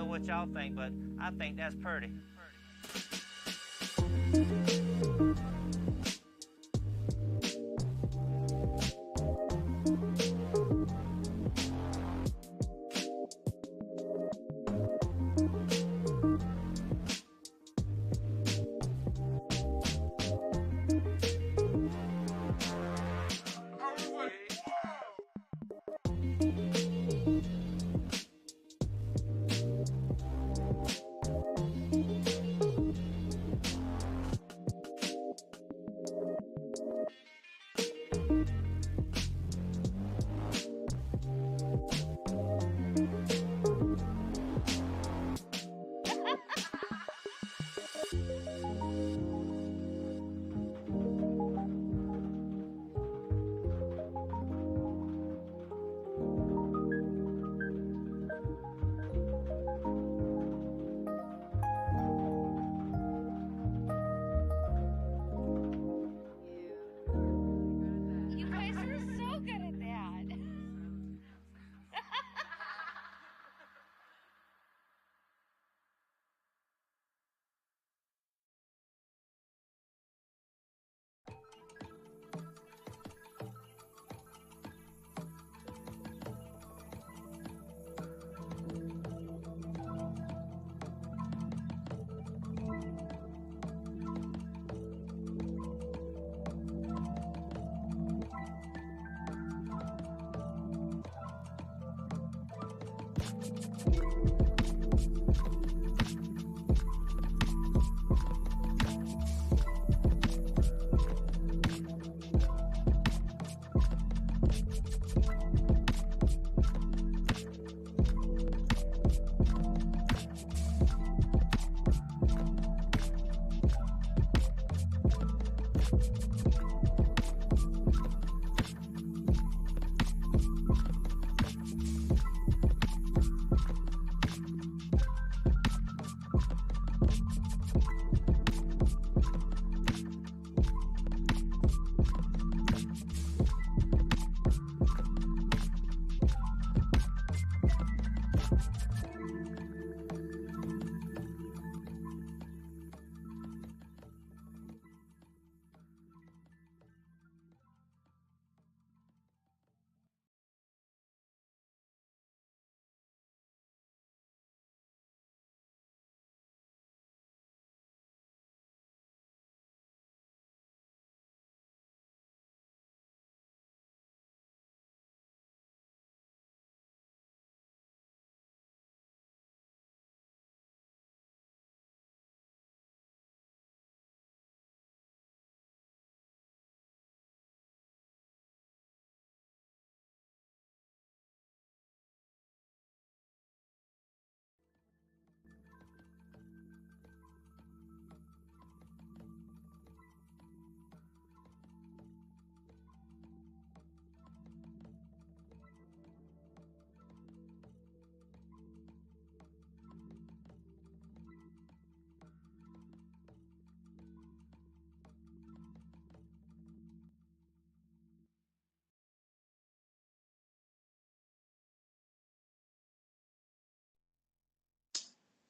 What y'all think, but I think that's pretty.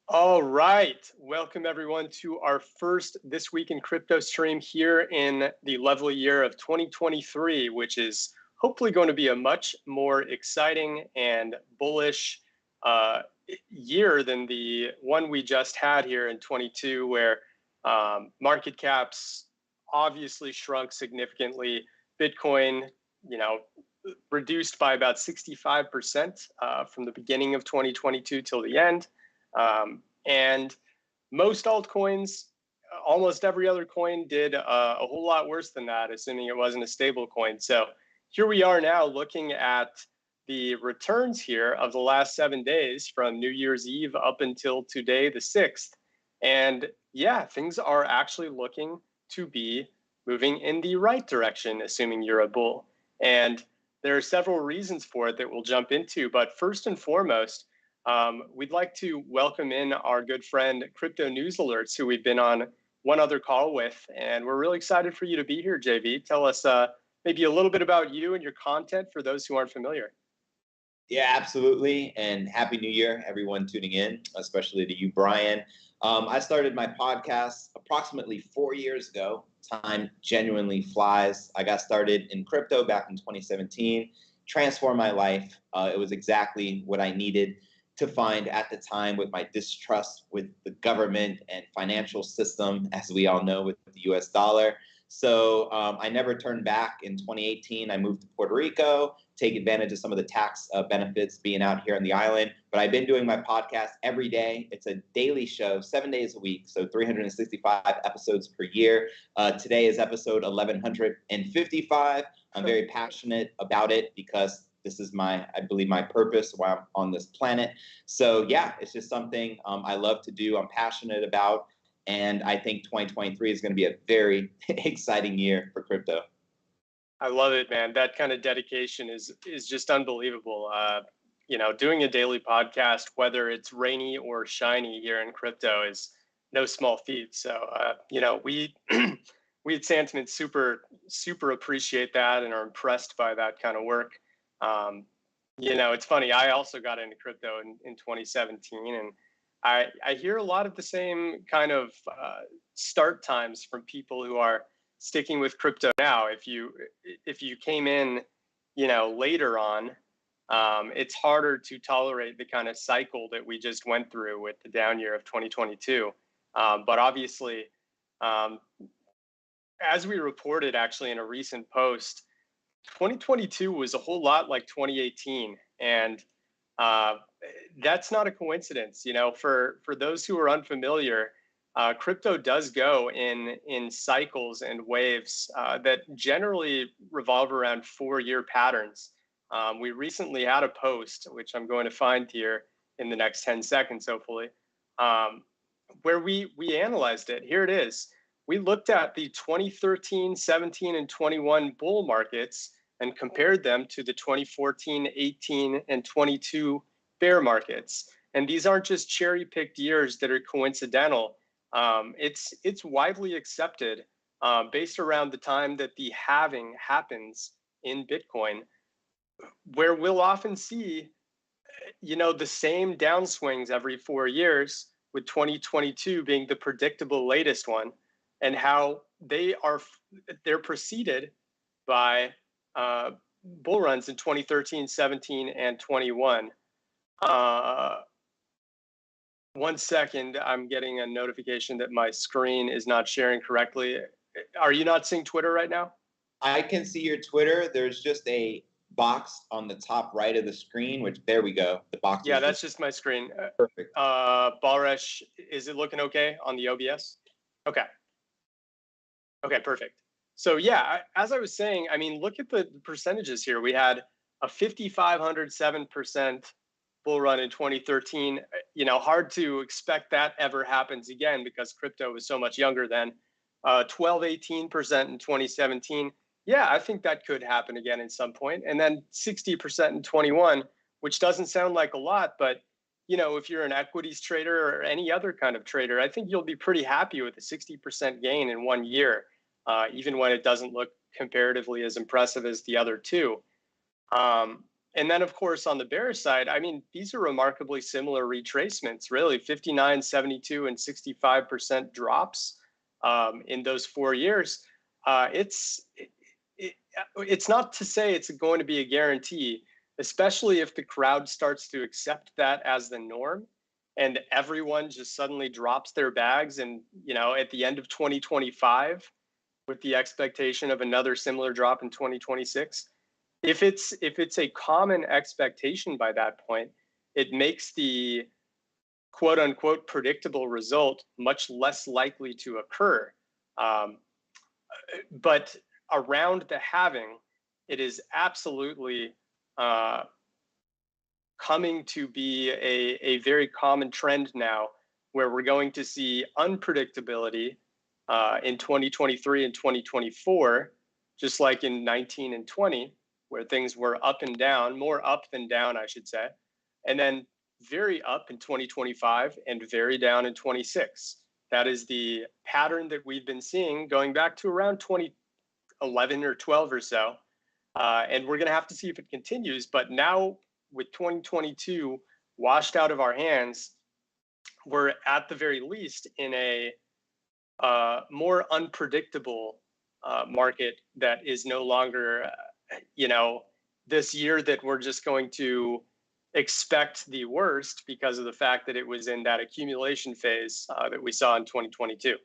All right, welcome everyone to our first This Week in Crypto stream here in the lovely year of 2023, which is hopefully going to be a much more exciting and bullish year than the one we just had here in 22, where market caps obviously shrunk significantly. Bitcoin, reduced by about 65% from the beginning of 2022 till the end. And most altcoins, almost every other coin did a whole lot worse than that, assuming it wasn't a stable coin. So here we are now looking at the returns here of the last 7 days from New Year's Eve up until today, the 6th. And yeah, things are actually looking to be moving in the right direction, assuming you're a bull. And there are several reasons for it that we'll jump into. But first and foremost, we'd like to welcome in our good friend Crypto News Alerts, who we've been on one other call with. And we're really excited for you to be here, JV. Tell us maybe a little bit about you and your content for those who aren't familiar. Yeah, absolutely. And Happy New Year, everyone tuning in, especially to you, Brian. I started my podcast approximately 4 years ago. Time genuinely flies. I got started in crypto back in 2017, transformed my life. It was exactly what I needed to find at the time with my distrust with the government and financial system, as we all know, with the US dollar. So I never turned back. In 2018, I moved to Puerto Rico, take advantage of some of the tax benefits being out here on the island. But I've been doing my podcast every day. It's a daily show, 7 days a week, so 365 episodes per year. Today is episode 1155. I'm very passionate about it because this is I believe, my purpose while I'm on this planet. So yeah, it's just something I love to do. I'm passionate about. And I think 2023 is going to be a very exciting year for crypto. I love it, man. That kind of dedication is just unbelievable. Doing a daily podcast, whether it's rainy or shiny here in crypto, is no small feat. So, we we at Santiment super appreciate that and are impressed by that kind of work. It's funny. I also got into crypto in 2017, and I hear a lot of the same kind of start times from people who are sticking with crypto now. If you came in, later on, it's harder to tolerate the kind of cycle that we just went through with the down year of 2022. But obviously, as we reported actually in a recent post, 2022 was a whole lot like 2018, and that's not a coincidence. For those who are unfamiliar, crypto does go in cycles and waves that generally revolve around 4-year patterns. We recently had a post, which I'm going to find here in the next 10 seconds, hopefully, where we analyzed it. Here it is. We looked at the 2013, 17, and 21 bull markets and compared them to the 2014, 18, and 22 bear markets. And these aren't just cherry-picked years that are coincidental. It's widely accepted based around the time that the halving happens in Bitcoin, where we'll often see, the same downswings every 4 years, with 2022 being the predictable latest one, and how they're preceded by bull runs in 2013, 17, and 21. 1 second, I'm getting a notification that my screen is not sharing correctly. Are you not seeing Twitter right now? I can see your Twitter. There's just a box on the top right of the screen, which, there we go. The box. Yeah, that's just my screen. Perfect. Balresh, is it looking okay on the OBS? Okay, perfect. So yeah, as I was saying, look at the percentages here. We had a 5,507% bull run in 2013. Hard to expect that ever happens again because crypto was so much younger then. 18% in 2017. Yeah, I think that could happen again at some point. And then 60% in 21, which doesn't sound like a lot, but if you're an equities trader or any other kind of trader, I think you'll be pretty happy with a 60% gain in 1 year, even when it doesn't look comparatively as impressive as the other two. And then, of course, on the bearish side, these are remarkably similar retracements, really 59, 72, and 65% drops in those 4 years. It's not to say it's going to be a guarantee, especially if the crowd starts to accept that as the norm and everyone just suddenly drops their bags. And, at the end of 2025, with the expectation of another similar drop in 2026, if it's a common expectation by that point, it makes the quote unquote predictable result much less likely to occur. But around the halving, it is absolutely coming to be a very common trend now, where we're going to see unpredictability in 2023 and 2024, just like in 19 and 20, where things were up and down, more up than down, I should say, and then very up in 2025 and very down in 26. That is the pattern that we've been seeing going back to around 2011 or 12 or so. And we're going to have to see if it continues. But now with 2022 washed out of our hands, we're at the very least in a more unpredictable market that is no longer, this year that we're just going to expect the worst because of the fact that it was in that accumulation phase that we saw in 2022.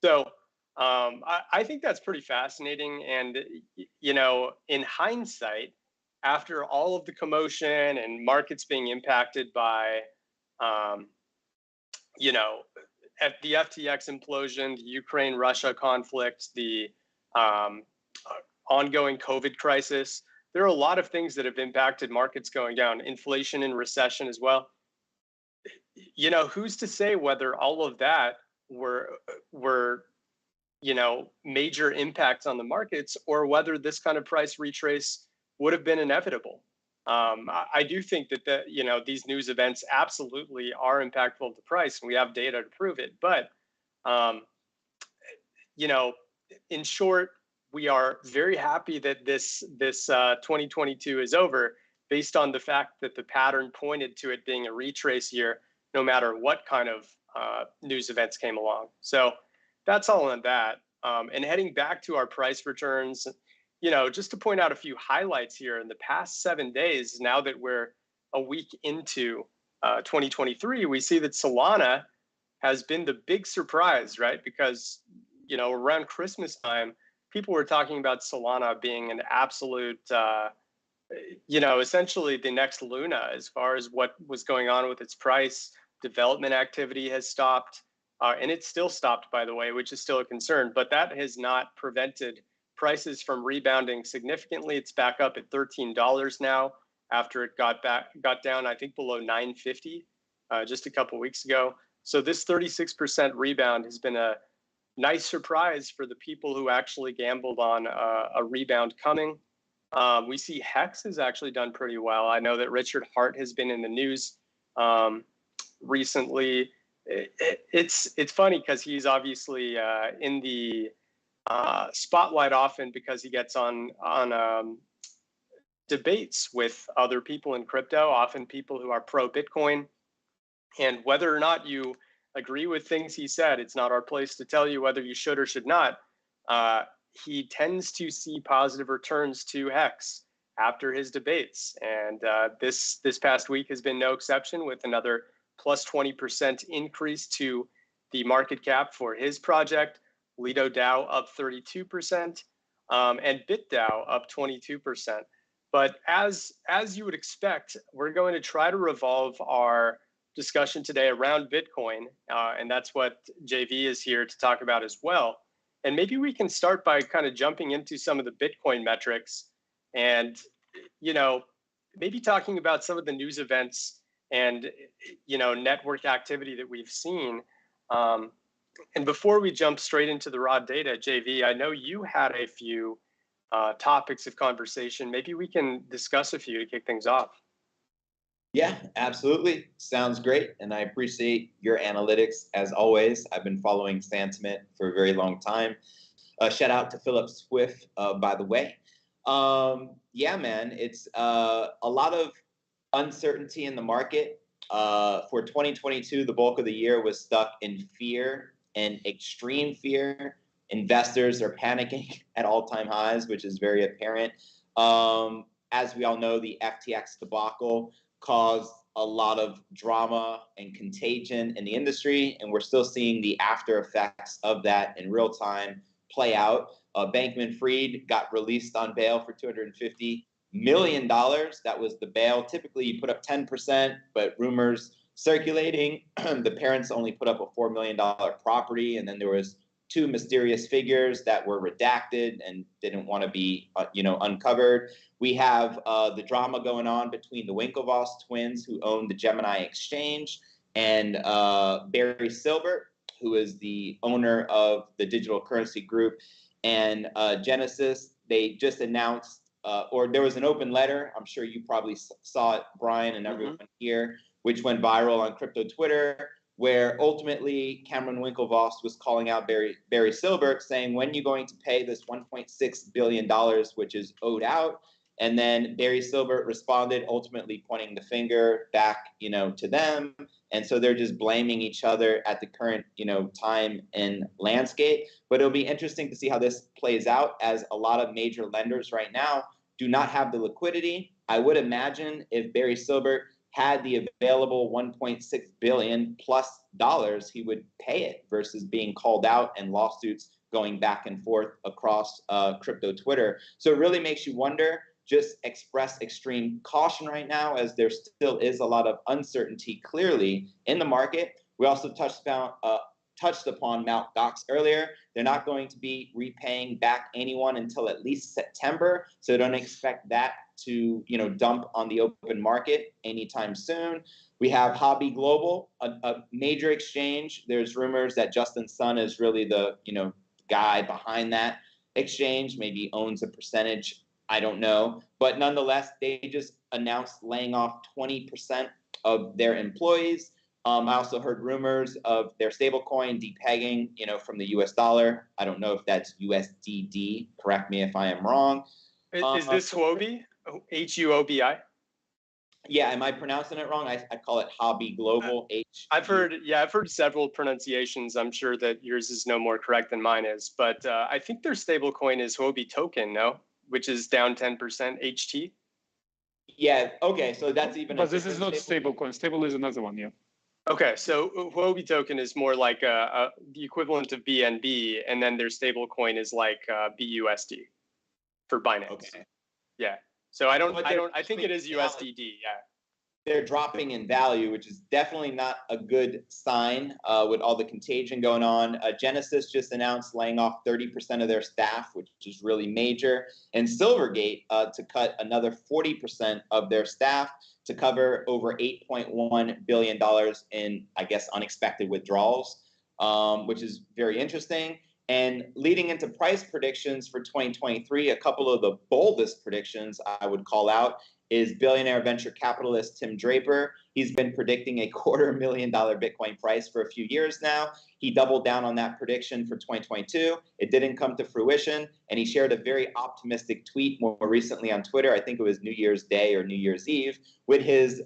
So I think that's pretty fascinating. And, in hindsight, after all of the commotion and markets being impacted by, at the FTX implosion, the Ukraine-Russia conflict, the ongoing COVID crisis, there are a lot of things that have impacted markets going down, inflation and recession as well. Who's to say whether all of that were major impacts on the markets, or whether this kind of price retrace would have been inevitable. I do think that these news events absolutely are impactful to price, and we have data to prove it. But in short, we are very happy that this 2022 is over, based on the fact that the pattern pointed to it being a retrace year, no matter what kind of news events came along. So that's all on that. And heading back to our price returns, just to point out a few highlights here in the past 7 days, now that we're a week into 2023, we see that Solana has been the big surprise, right? Because, around Christmas time, people were talking about Solana being an absolute, essentially the next Luna as far as what was going on with its price. Development activity has stopped, and it's still stopped, by the way, which is still a concern, but that has not prevented prices from rebounding significantly. It's back up at $13 now after it got down, I think, below $9.50 just a couple weeks ago. So this 36% rebound has been a nice surprise for the people who actually gambled on a rebound coming. We see Hex has actually done pretty well. I know that Richard Hart has been in the news recently. It's funny because he's obviously in the spotlight often because he gets on debates with other people in crypto, often people who are pro Bitcoin. And whether or not you agree with things he said, it's not our place to tell you whether you should or should not. He tends to see positive returns to Hex after his debates. And this past week has been no exception, with another plus 20% increase to the market cap for his project. Lido DAO up 32%, and BitDAO up 22%. But as you would expect, we're going to try to revolve our discussion today around Bitcoin, and that's what JV is here to talk about as well. And maybe we can start by kind of jumping into some of the Bitcoin metrics, and maybe talking about some of the news events and network activity that we've seen. And before we jump straight into the raw data, JV, I know you had a few topics of conversation. Maybe we can discuss a few to kick things off. Yeah, absolutely. Sounds great. And I appreciate your analytics as always. I've been following Santiment for a very long time. Shout out to Philip Swift, by the way. Yeah, man, it's a lot of uncertainty in the market. For 2022, the bulk of the year was stuck in fear and extreme fear. Investors are panicking at all-time highs, which is very apparent. As we all know, the FTX debacle caused a lot of drama and contagion in the industry, and we're still seeing the after effects of that in real time play out. Bankman-Fried got released on bail for $250 million. That was the bail. Typically, you put up 10%, but rumors circulating. The parents only put up a $4 million property, and then there was two mysterious figures that were redacted and didn't want to be, uncovered. We have the drama going on between the Winklevoss twins, who own the Gemini Exchange, and Barry Silbert, who is the owner of the digital currency group, and Genesis. They just announced, or there was an open letter. I'm sure you probably saw it, Brian, and everyone here, which went viral on crypto Twitter, where ultimately Cameron Winklevoss was calling out Barry Silbert, saying, when are you going to pay this $1.6 billion, which is owed out? And then Barry Silbert responded, ultimately pointing the finger back, to them. And so they're just blaming each other at the current, time and landscape. But it'll be interesting to see how this plays out, as a lot of major lenders right now do not have the liquidity. I would imagine if Barry Silbert had the available $1.6 billion plus dollars, he would pay it versus being called out and lawsuits going back and forth across crypto Twitter. So it really makes you wonder. Just express extreme caution right now, as there still is a lot of uncertainty clearly in the market. We also touched upon Mt. Gox earlier. They're not going to be repaying back anyone until at least September, so don't expect that to dump on the open market anytime soon. We have Hobby Global, a major exchange. There's rumors that Justin Sun is really the guy behind that exchange, maybe owns a percentage. I don't know. But nonetheless, they just announced laying off 20% of their employees. I also heard rumors of their stablecoin depegging, from the US dollar. I don't know if that's USDT. Correct me if I am wrong. Is this Huobi? Huobi? Yeah, am I pronouncing it wrong? I call it Hobby Global. I've heard several pronunciations. I'm sure that yours is no more correct than mine is. But I think their stablecoin is Huobi token, no? Which is down 10% HT. Yeah, okay, so that's even. But this is not stablecoin. Stable is another one, yeah. Okay, so Huobi token is more like the equivalent of BNB, and then their stablecoin is like BUSD for Binance. Okay. Yeah. So I think it is USDD. Yeah. They're dropping in value, which is definitely not a good sign with all the contagion going on. Genesis just announced laying off 30% of their staff, which is really major. And Silvergate to cut another 40% of their staff to cover over $8.1 billion in, I guess, unexpected withdrawals, which is very interesting. And leading into price predictions for 2023, a couple of the boldest predictions I would call out is billionaire venture capitalist Tim Draper. He's been predicting a $250,000 Bitcoin price for a few years now. He doubled down on that prediction for 2022. It didn't come to fruition, and he shared a very optimistic tweet more recently on Twitter. I think it was New Year's Day or New Year's Eve, with his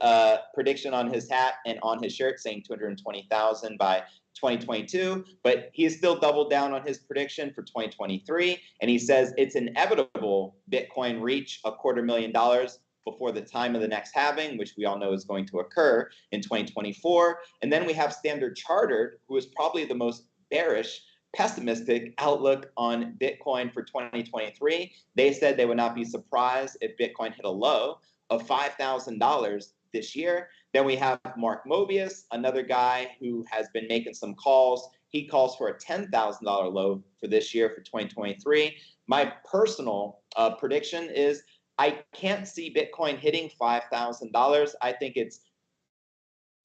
prediction on his hat and on his shirt saying 220,000 by 2022, but he has still doubled down on his prediction for 2023, and he says it's inevitable Bitcoin reach $250,000 before the time of the next halving, which we all know is going to occur in 2024. And then we have Standard Chartered, who is probably the most bearish, pessimistic outlook on Bitcoin for 2023. They said they would not be surprised if Bitcoin hit a low of $5,000 this year. Then we have Mark Mobius, another guy who has been making some calls. He calls for a $10,000 low for this year for 2023. My personal prediction is I can't see Bitcoin hitting $5,000. I think it's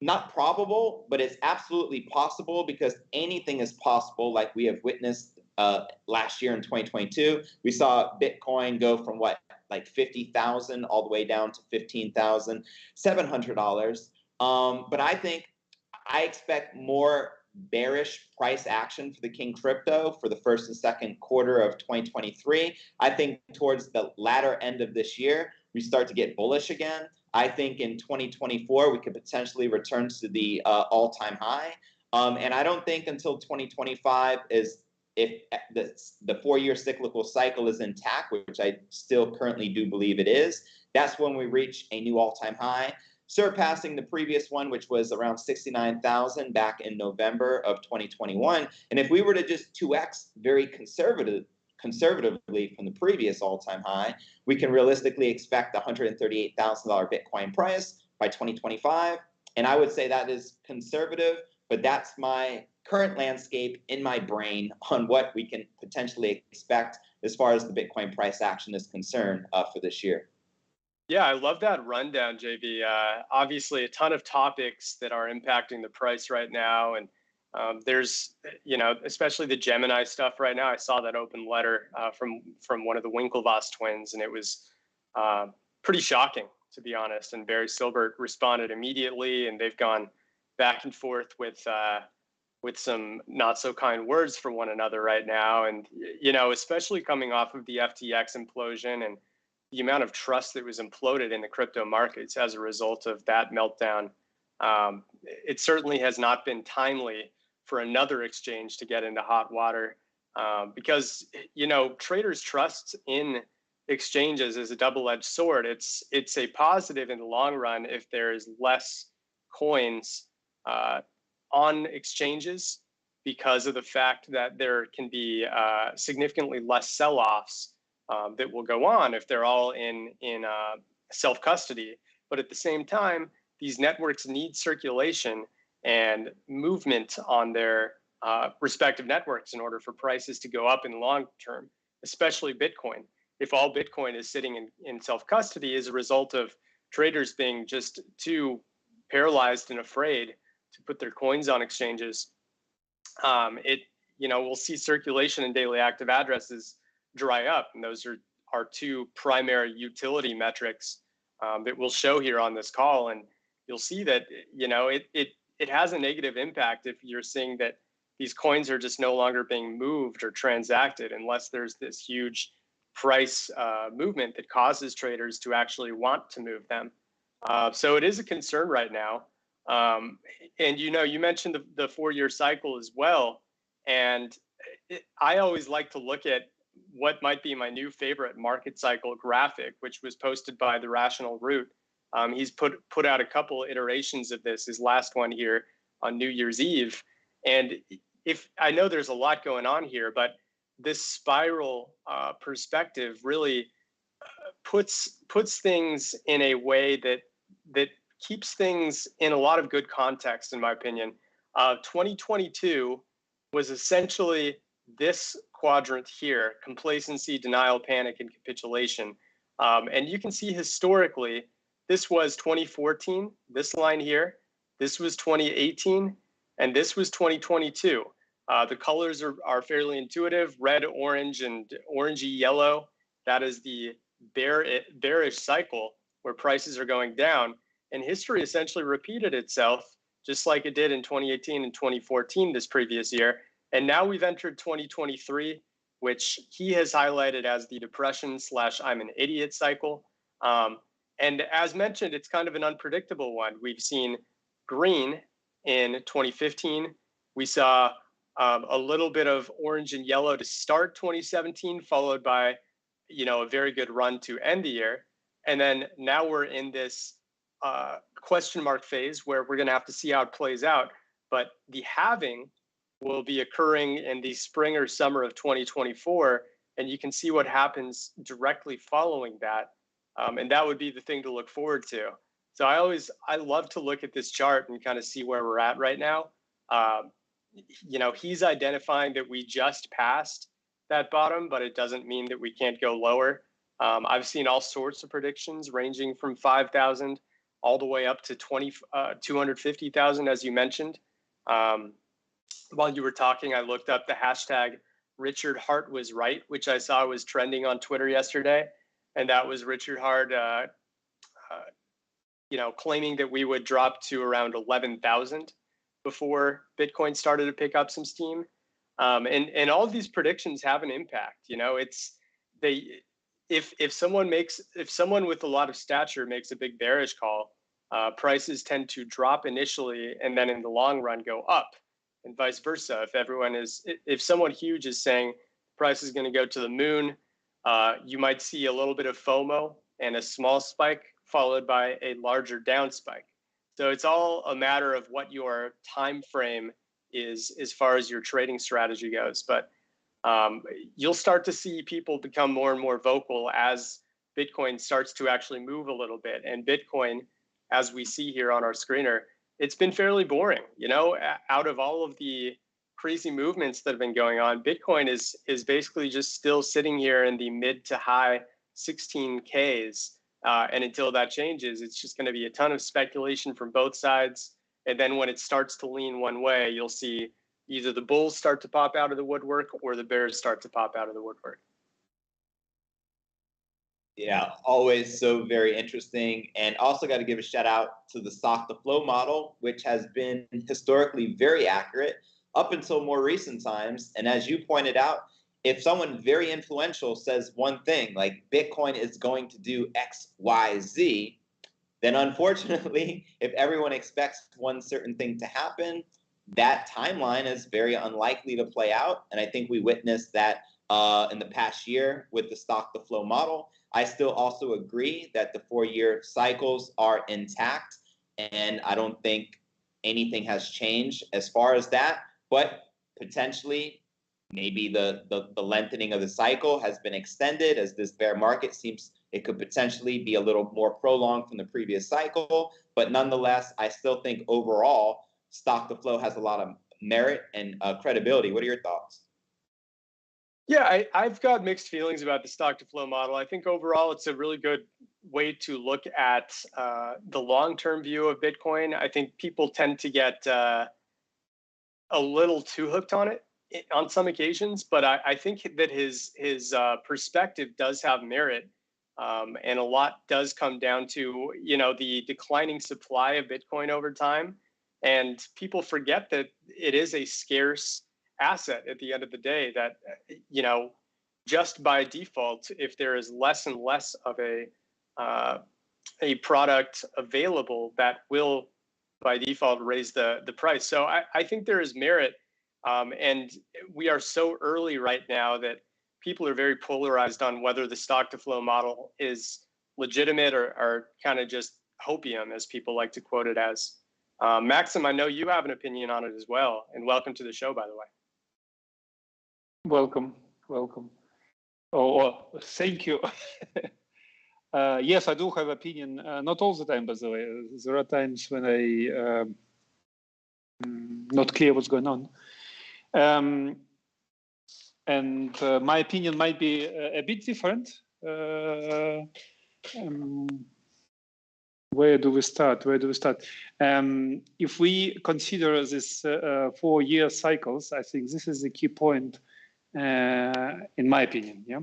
not probable, but it's absolutely possible, because anything is possible, like we have witnessed last year in 2022. We saw Bitcoin go from like 50,000 all the way down to $15,700. But I expect more bearish price action for the King crypto for the first and second quarter of 2023. I think towards the latter end of this year, we start to get bullish again. I think in 2024, we could potentially return to the all-time high. And I don't think until 2025 if the 4-year cyclical cycle is intact, which I still currently do believe it is, that's when we reach a new all-time high, surpassing the previous one, which was around 69,000 back in November of 2021. And if we were to just 2x very conservatively from the previous all-time high, we can realistically expect a $138,000 Bitcoin price by 2025. And I would say that is conservative, but that's my current landscape in my brain on what we can potentially expect as far as the Bitcoin price action is concerned for this year. Yeah, I love that rundown, JB. Obviously, a ton of topics that are impacting the price right now. And there's, especially the Gemini stuff right now. I saw that open letter from one of the Winklevoss twins, and it was pretty shocking, to be honest. And Barry Silbert responded immediately, and they've gone back and forth with some not so kind words for one another right now. And, especially coming off of the FTX implosion and the amount of trust that was imploded in the crypto markets as a result of that meltdown, it certainly has not been timely for another exchange to get into hot water because, traders' trust in exchanges is a double-edged sword. It's a positive in the long run if there is less coins on exchanges because of the fact that there can be significantly less sell-offs that will go on if they're all in self-custody. But at the same time, these networks need circulation and movement on their respective networks in order for prices to go up in the long term, especially Bitcoin. If all Bitcoin is sitting in self-custody as a result of traders being just too paralyzed and afraid to put their coins on exchanges, we'll see circulation and daily active addresses dry up. And those are our two primary utility metrics that we'll show here on this call. And you'll see that, it has a negative impact if you're seeing that these coins are just no longer being moved or transacted unless there's this huge price movement that causes traders to actually want to move them. So it is a concern right now. And, you mentioned the 4-year cycle as well. And I always like to look at what might be my new favorite market cycle graphic, which was posted by the Rational Root. He's put out a couple iterations of this, his last one here on New Year's Eve. And if I know there's a lot going on here, but this spiral perspective really puts things in a way that keeps things in a lot of good context, in my opinion. 2022 was essentially this quadrant here: complacency, denial, panic, and capitulation. And you can see historically, this was 2014, this line here, this was 2018, and this was 2022. The colors are fairly intuitive: red, orange, and orangey yellow. That is the bearish cycle where prices are going down. And history essentially repeated itself, just like it did in 2018 and 2014 this previous year. And now we've entered 2023, which he has highlighted as the depression / I'm an idiot cycle. And as mentioned, it's kind of an unpredictable one. We've seen green in 2015. We saw a little bit of orange and yellow to start 2017, followed by, a very good run to end the year. And then now we're in this question mark phase where we're going to have to see how it plays out. But the halving will be occurring in the spring or summer of 2024. And you can see what happens directly following that. And that would be the thing to look forward to. So I love to look at this chart and kind of see where we're at right now. He's identifying that we just passed that bottom, but it doesn't mean that we can't go lower. I've seen all sorts of predictions ranging from 5,000 all the way up to 250,000, as you mentioned. While you were talking, I looked up the hashtag Richard Hart was right, which I saw was trending on Twitter yesterday. And that was Richard Hart, claiming that we would drop to around 11,000 before Bitcoin started to pick up some steam. And all of these predictions have an impact. If someone with a lot of stature makes a big bearish call, prices tend to drop initially and then in the long run go up, and vice versa. If someone huge is saying price is going to go to the moon, you might see a little bit of FOMO and a small spike followed by a larger down spike. So it's all a matter of what your time frame is as far as your trading strategy goes. But you'll start to see people become more and more vocal as Bitcoin starts to actually move a little bit. And Bitcoin, as we see here on our screener, it's been fairly boring. Out of all of the crazy movements that have been going on, Bitcoin is basically just still sitting here in the mid to high 16Ks. And until that changes, it's just going to be a ton of speculation from both sides. And then when it starts to lean one way, you'll see either the bulls start to pop out of the woodwork or the bears start to pop out of the woodwork. Yeah, always so very interesting. And also got to give a shout out to the stock to flow model, which has been historically very accurate up until more recent times. And as you pointed out, if someone very influential says one thing, like Bitcoin is going to do X, Y, Z, then unfortunately, if everyone expects one certain thing to happen, that timeline is very unlikely to play out. And I think we witnessed that in the past year with the stock to flow model. I still also agree that the 4-year cycles are intact, and I don't think anything has changed as far as that. But potentially, maybe the lengthening of the cycle has been extended as this bear market seems it could potentially be a little more prolonged from the previous cycle. But nonetheless, I still think overall, stock to flow has a lot of merit and credibility. What are your thoughts? Yeah, I've got mixed feelings about the stock to flow model. I think overall it's a really good way to look at the long-term view of Bitcoin. I think people tend to get a little too hooked on it on some occasions, but I think that his perspective does have merit, and a lot does come down to the declining supply of Bitcoin over time, and people forget that it is a scarce asset at the end of the day, that just by default, if there is less and less of a product available, that will by default raise the price. So I think there is merit, and we are so early right now that people are very polarized on whether the stock to flow model is legitimate or kind of just hopium, as people like to quote it as. Maxim, I know you have an opinion on it as well, and welcome to the show, by the way. Welcome. Oh, thank you. Yes, I do have opinion. Not all the time, by the way. There are times when I not clear what's going on, and my opinion might be a bit different. Where do we start? If we consider this 4-year cycles, I think this is the key point, in my opinion. Yeah.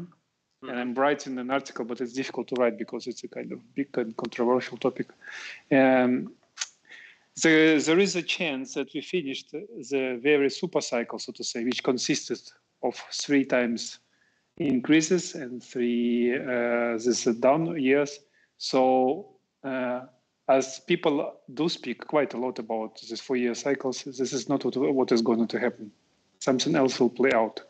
And I'm writing an article, but it's difficult to write because it's a kind of big and controversial topic. There is a chance that we finished the very super cycle, so to say, which consisted of 3 times increases and 3 this down years. So as people do speak quite a lot about this 4-year cycles, this is not what is going to happen. Something else will play out.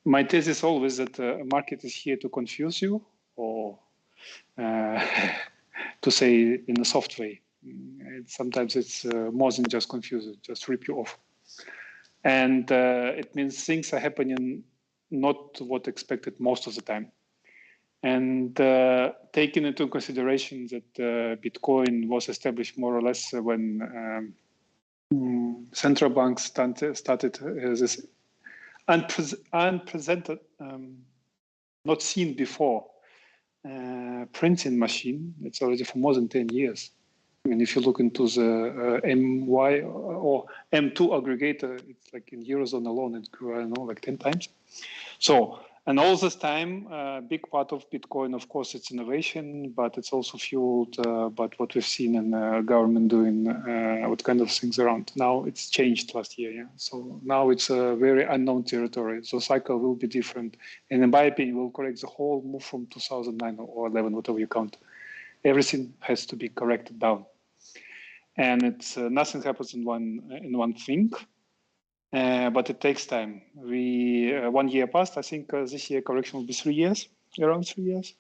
My thesis is always that the market is here to confuse you, or to say in a soft way. Sometimes it's more than just confuse it, just rip you off. And it means things are happening not what expected most of the time. And taking into consideration that Bitcoin was established more or less when central banks started this unprecedented, not seen before, printing machine. It's already for more than 10 years. I mean, if you look into the MY or M2 aggregator, it's like in Eurozone alone, it grew, I don't know, like 10 times. So, and all this time, a big part of Bitcoin, of course, it's innovation, but it's also fueled by what we've seen in government doing, what kind of things around. Now it's changed last year, yeah. So now it's a very unknown territory. So cycle will be different, and in my opinion, will correct the whole move from 2009 or 11, whatever you count. Everything has to be corrected down, and it's nothing happens in one thing. But it takes time. 1 year passed. I think this year correction will be 3 years, around 3 years.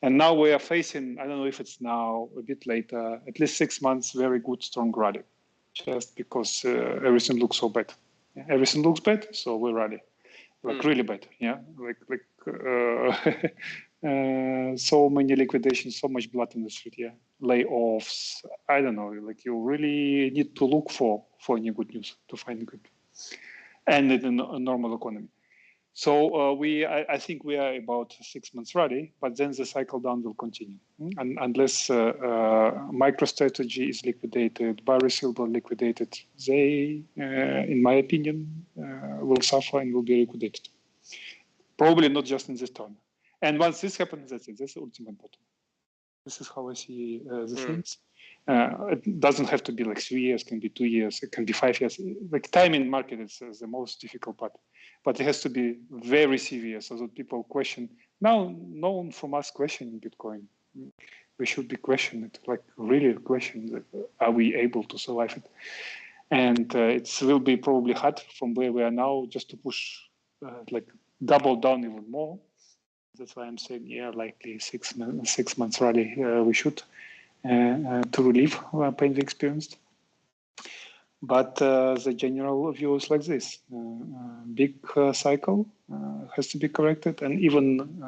And now we are facing, I don't know if it's now, a bit later, at least 6 months, very good, strong rally. Just because everything looks so bad. Yeah, everything looks bad, so we're ready. Like really bad, yeah? Like So many liquidations, so much blood in the street. Yeah, layoffs. I don't know. Like you really need to look for any good news to find good, and in a normal economy. So I think we are about 6 months ready, but then the cycle down will continue. And unless MicroStrategy is liquidated, BioReceivable liquidated, they, in my opinion, will suffer and will be liquidated. Probably not just in this turn. And once this happens, that's it. That's the ultimate bottom. This is how I see the things. It doesn't have to be like 3 years, it can be 2 years, it can be 5 years. Like time in market is the most difficult part. But it has to be very severe so that people question. Now, no one from us questioning Bitcoin. We should be questioning it, like really questioning, are we able to survive it? And it will be probably hard from where we are now just to push, like double down even more. That's why I'm saying, yeah, likely 6 months rally we should to relieve pain we experienced. But the general view is like this: big cycle has to be corrected, and even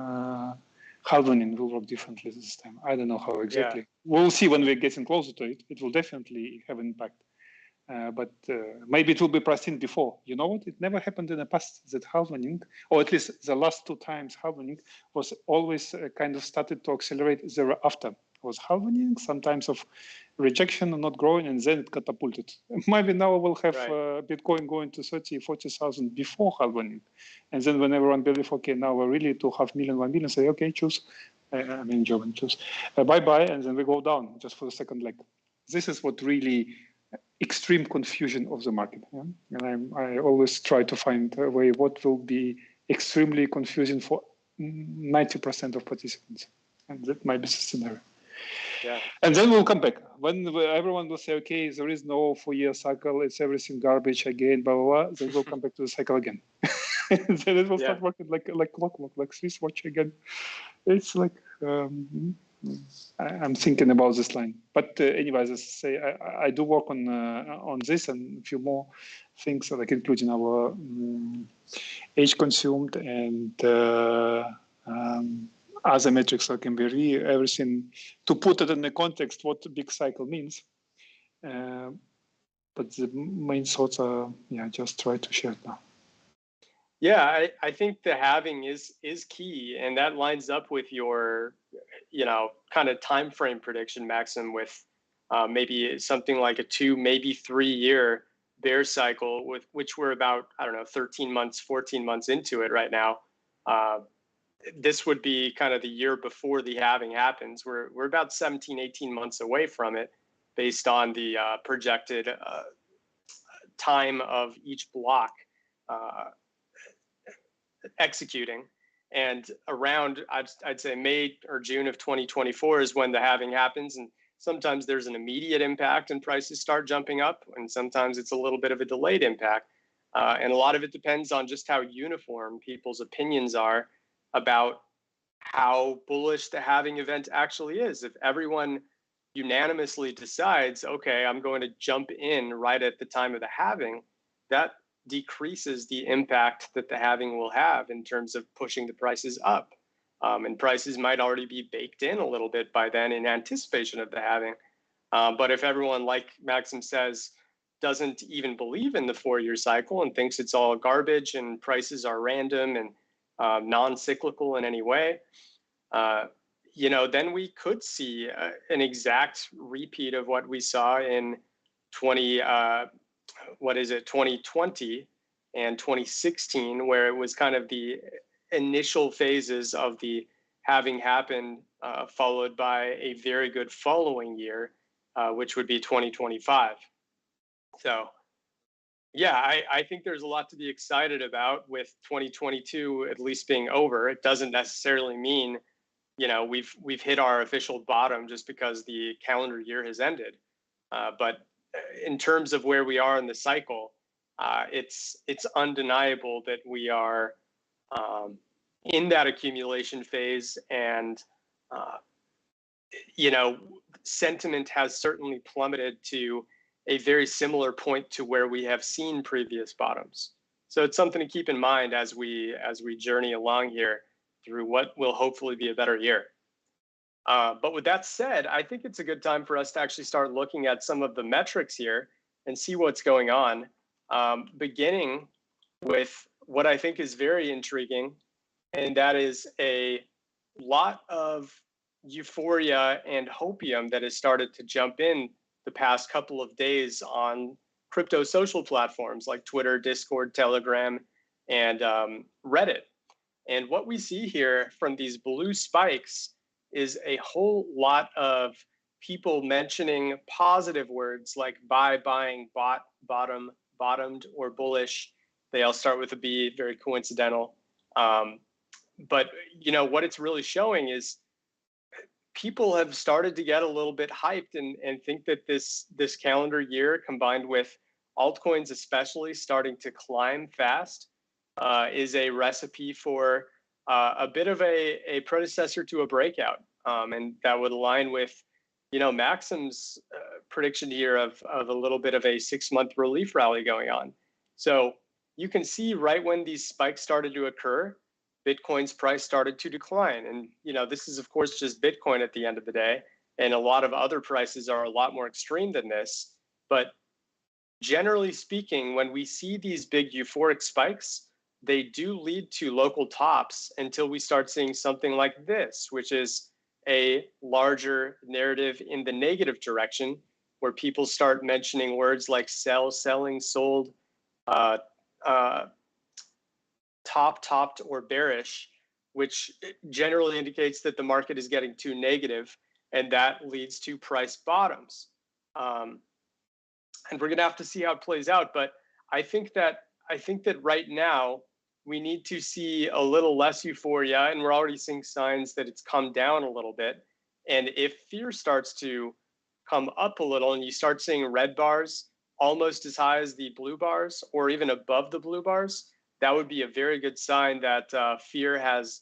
halvening will work differently this time. I don't know how exactly. Yeah. We'll see when we're getting closer to it. It will definitely have an impact. But maybe it will be priced in before. You know what? It never happened in the past that halvening, or at least the last 2 times halvening, was always kind of started to accelerate thereafter. It was halvening, sometimes of rejection and not growing, and then it catapulted. Maybe now we'll have Bitcoin going to 30,000, 40,000 before halvening. And then when everyone believes, okay, now we're really 2.5 million, 1 million, say, okay, choose. I mean, German, choose. Bye-bye, and then we go down just for the second leg. This is what really extreme confusion of the market. Yeah? And I always try to find a way what will be extremely confusing for 90% of participants. And that might be the scenario. Yeah. And then we'll come back. When everyone will say, okay, there is no 4-year cycle, it's everything garbage again, blah, blah, blah, then we'll come back to the cycle again. Then it will start working like clockwork, like Swiss watch again. It's like, I'm thinking about this line. But anyways, as I say, I do work on this and a few more things, like including our age consumed and other metrics like MBRE, everything, to put it in the context what the big cycle means. But the main thoughts are, just try to share it now. Yeah, I think the halving is key, and that lines up with your, kind of time frame prediction, Maxim, with maybe something like a 2, maybe 3-year bear cycle, with which we're about, 13 months, 14 months into it right now. This would be kind of the year before the halving happens. We're about 17, 18 months away from it, based on the projected time of each block executing. And around, I'd say May or June of 2024 is when the halving happens. And sometimes there's an immediate impact and prices start jumping up, and sometimes it's a little bit of a delayed impact. And a lot of it depends on just how uniform people's opinions are about how bullish the halving event actually is. If everyone unanimously decides, okay, I'm going to jump in right at the time of the halving, that decreases the impact that the halving will have in terms of pushing the prices up. And prices might already be baked in a little bit by then in anticipation of the halving. But if everyone, like Maxim says, doesn't even believe in the 4-year cycle and thinks it's all garbage and prices are random and non-cyclical in any way, then we could see an exact repeat of what we saw in 2020 and 2016, where it was kind of the initial phases of the halving happen, followed by a very good following year, which would be 2025. So, yeah, I think there's a lot to be excited about with 2022 at least being over. It doesn't necessarily mean, we've hit our official bottom just because the calendar year has ended. But in terms of where we are in the cycle, it's undeniable that we are in that accumulation phase, and sentiment has certainly plummeted to a very similar point to where we have seen previous bottoms. So it's something to keep in mind as we journey along here. through what will hopefully be a better year. But with that said, I think it's a good time for us to actually start looking at some of the metrics here and see what's going on, beginning with what I think is very intriguing, and that is a lot of euphoria and hopium that has started to jump in the past couple of days on crypto social platforms like Twitter, Discord, Telegram, and Reddit. And what we see here from these blue spikes is a whole lot of people mentioning positive words like buy, buying, bought, bottom, bottomed, or bullish. They all start with a B, very coincidental. But what it's really showing is people have started to get a little bit hyped and think that this calendar year, combined with altcoins especially starting to climb fast, is a recipe for a bit of a predecessor to a breakout. And that would align with, Maxim's prediction here of a little bit of a 6-month relief rally going on. So you can see right when these spikes started to occur, Bitcoin's price started to decline. And, this is, of course, just Bitcoin at the end of the day. And a lot of other prices are a lot more extreme than this. But generally speaking, when we see these big euphoric spikes, they do lead to local tops until we start seeing something like this, which is a larger narrative in the negative direction, where people start mentioning words like sell, selling, sold, topped, or bearish, which generally indicates that the market is getting too negative, and that leads to price bottoms. And we're going to have to see how it plays out. But I think that right now we need to see a little less euphoria, and we're already seeing signs that it's come down a little bit. And if fear starts to come up a little, and you start seeing red bars almost as high as the blue bars, or even above the blue bars, that would be a very good sign that fear has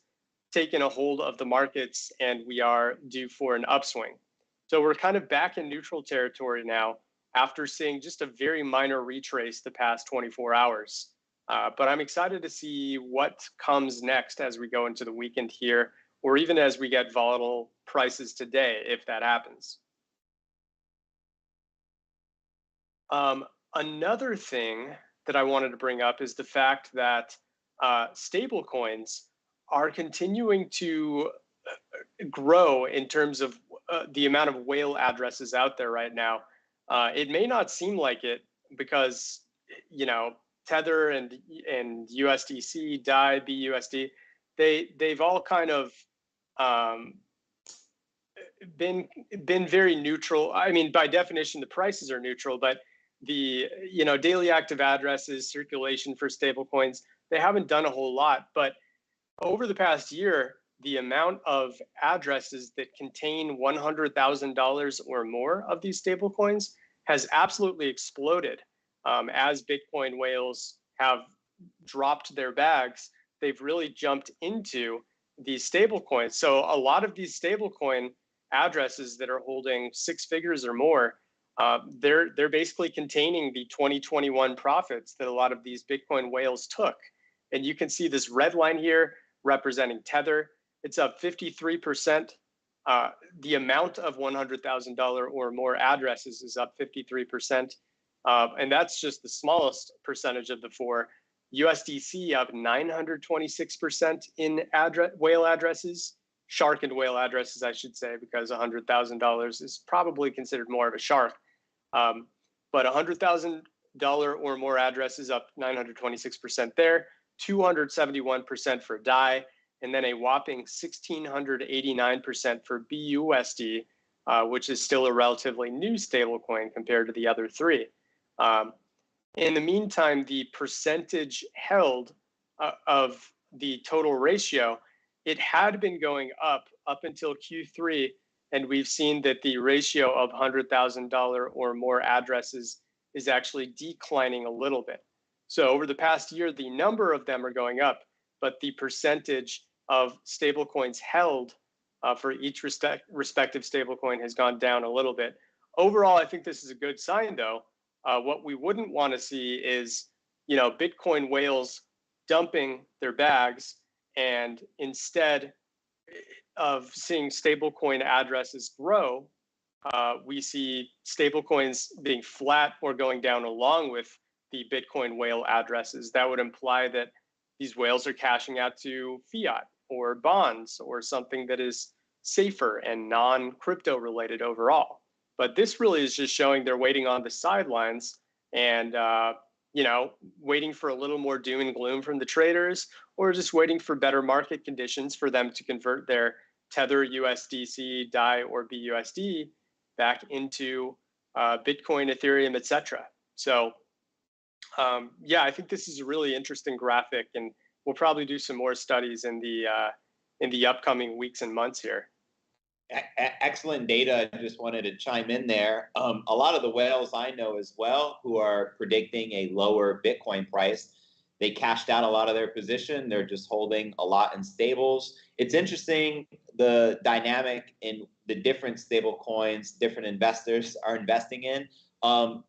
taken a hold of the markets and we are due for an upswing. So we're kind of back in neutral territory now after seeing just a very minor retrace the past 24 hours. But I'm excited to see what comes next as we go into the weekend here, or even as we get volatile prices today, if that happens. Another thing that I wanted to bring up is the fact that stablecoins are continuing to grow in terms of the amount of whale addresses out there right now. It may not seem like it because, Tether and USDC, DAI, BUSD, they've all kind of been very neutral. I mean, by definition, the prices are neutral, but the daily active addresses, circulation for stablecoins, they haven't done a whole lot. But over the past year, the amount of addresses that contain $100,000 or more of these stablecoins has absolutely exploded. As Bitcoin whales have dropped their bags, they've really jumped into these stablecoins. So a lot of these stablecoin addresses that are holding 6 figures or more, they're basically containing the 2021 profits that a lot of these Bitcoin whales took. And you can see this red line here representing Tether. It's up 53%. The amount of $100,000 or more addresses is up 53%. And that's just the smallest percentage of the four. USDC up 926% in whale addresses, shark and whale addresses, I should say, because $100,000 is probably considered more of a shark. But $100,000 or more addresses up 926% there, 271% for DAI, and then a whopping 1,689% for BUSD, which is still a relatively new stablecoin compared to the other three. In the meantime, the percentage held of the total ratio, it had been going up until Q3, and we've seen that the ratio of $100,000 or more addresses is actually declining a little bit. So over the past year, the number of them are going up, but the percentage of stablecoins held for each respective stablecoin has gone down a little bit. Overall, I think this is a good sign, though. What we wouldn't want to see is, Bitcoin whales dumping their bags And instead of seeing stablecoin addresses grow, we see stablecoins being flat or going down along with the Bitcoin whale addresses. That would imply that these whales are cashing out to fiat or bonds or something that is safer and non-crypto related overall. But this really is just showing they're waiting on the sidelines and waiting for a little more doom and gloom from the traders, or just waiting for better market conditions for them to convert their Tether USDC, DAI, or BUSD back into Bitcoin, Ethereum, etc. So I think this is a really interesting graphic, and we'll probably do some more studies in the upcoming weeks and months here. Excellent data. I just wanted to chime in there. A lot of the whales I know as well who are predicting a lower Bitcoin price, they cashed out a lot of their position. They're just holding a lot in stables. It's interesting the dynamic in the different stable coins different investors are investing in.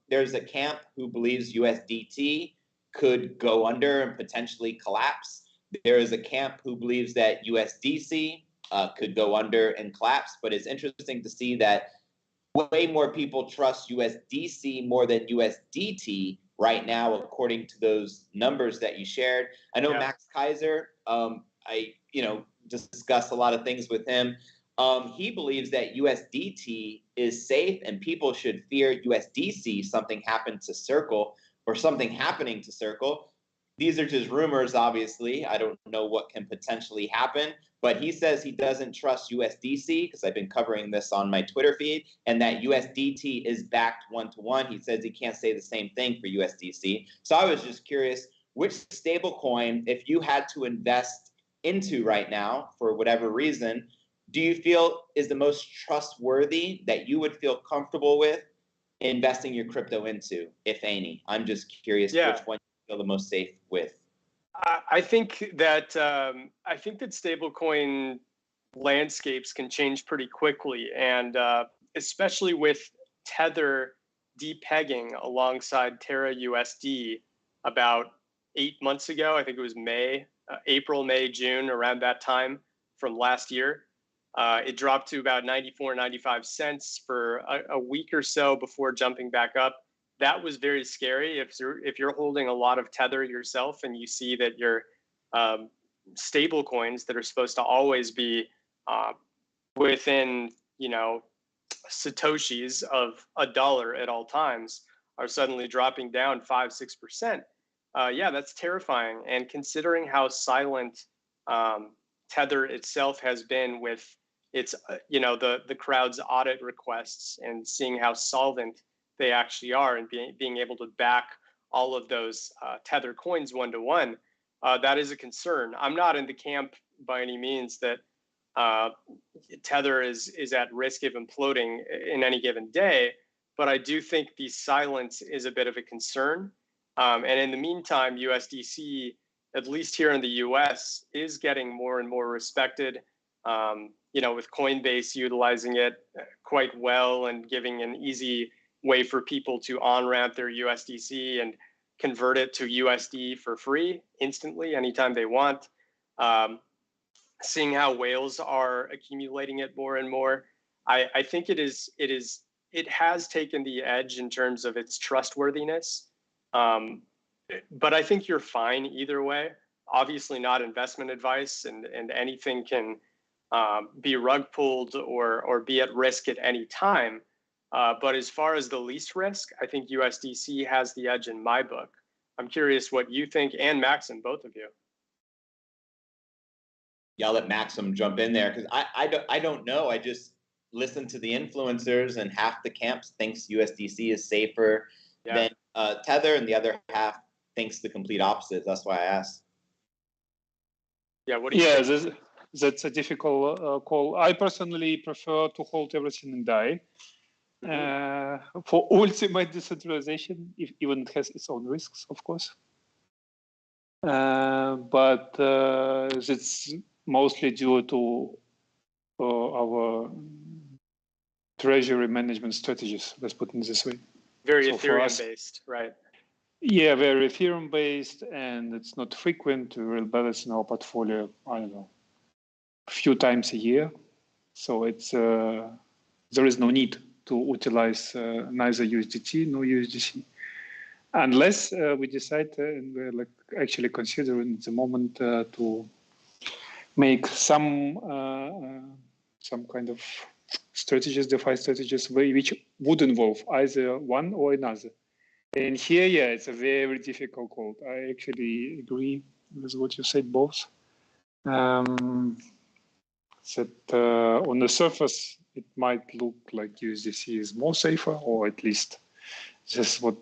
There's a camp who believes USDT could go under and potentially collapse. There is a camp who believes that USDC could go under and collapse. But it's interesting to see that way more people trust USDC more than USDT right now, according to those numbers that you shared. I know Max Kaiser, I discussed a lot of things with him. He believes that USDT is safe and people should fear USDC, something happened to Circle or something happening to Circle. These are just rumors, obviously. I don't know what can potentially happen, but he says he doesn't trust USDC because I've been covering this on my Twitter feed, and that USDT is backed one-to-one. He says he can't say the same thing for USDC. So I was just curious, which stablecoin, if you had to invest into right now for whatever reason, do you feel is the most trustworthy that you would feel comfortable with investing your crypto into, if any? I'm just curious which one you feel the most safe with. I think that stablecoin landscapes can change pretty quickly, and especially with Tether depegging alongside Terra USD about 8 months ago. I think it was April, May, June, around that time from last year. It dropped to about 94, 95 cents for a week or so before jumping back up. That was very scary. If you're holding a lot of Tether yourself and you see that your stable coins that are supposed to always be within satoshis of $1 at all times are suddenly dropping down 5-6%. That's terrifying. And considering how silent Tether itself has been with its the crowd's audit requests, and seeing how solvent they actually are, and being able to back all of those Tether coins one-to-one, that is a concern. I'm not in the camp by any means that Tether is at risk of imploding in any given day, but I do think the silence is a bit of a concern. And in the meantime, USDC, at least here in the US, is getting more and more respected, with Coinbase utilizing it quite well and giving an easy way for people to on-ramp their USDC and convert it to USD for free instantly anytime they want. Seeing how whales are accumulating it more and more, I think it has taken the edge in terms of its trustworthiness. But I think you're fine either way. Obviously not investment advice, and anything can be rug pulled or be at risk at any time. But as far as the least risk, I think USDC has the edge in my book. I'm curious what you think, and Maxim, both of you. Yeah, I'll let Maxim jump in there because I don't know. I just listen to the influencers, and half the camps thinks USDC is safer than Tether, and the other half thinks the complete opposite. That's why I asked. Yeah, what do you think? That's a difficult call. I personally prefer to hold everything in DAI. For ultimate decentralization, even it has its own risks, of course. But it's mostly due to our treasury management strategies, let's put it this way. Very Ethereum-based, right? Yeah, very Ethereum based, and it's not frequent. We'll balance in our portfolio, I don't know, a few times a year. So it's there is no need to utilize neither USDT nor USDC, unless we decide, and we're like actually considering at the moment to make some kind of strategies, DeFi strategies, which would involve either one or another. And here, yeah, it's a very difficult call. I actually agree with what you said, both. That on the surface, it might look like USDC is more safer, or at least this is what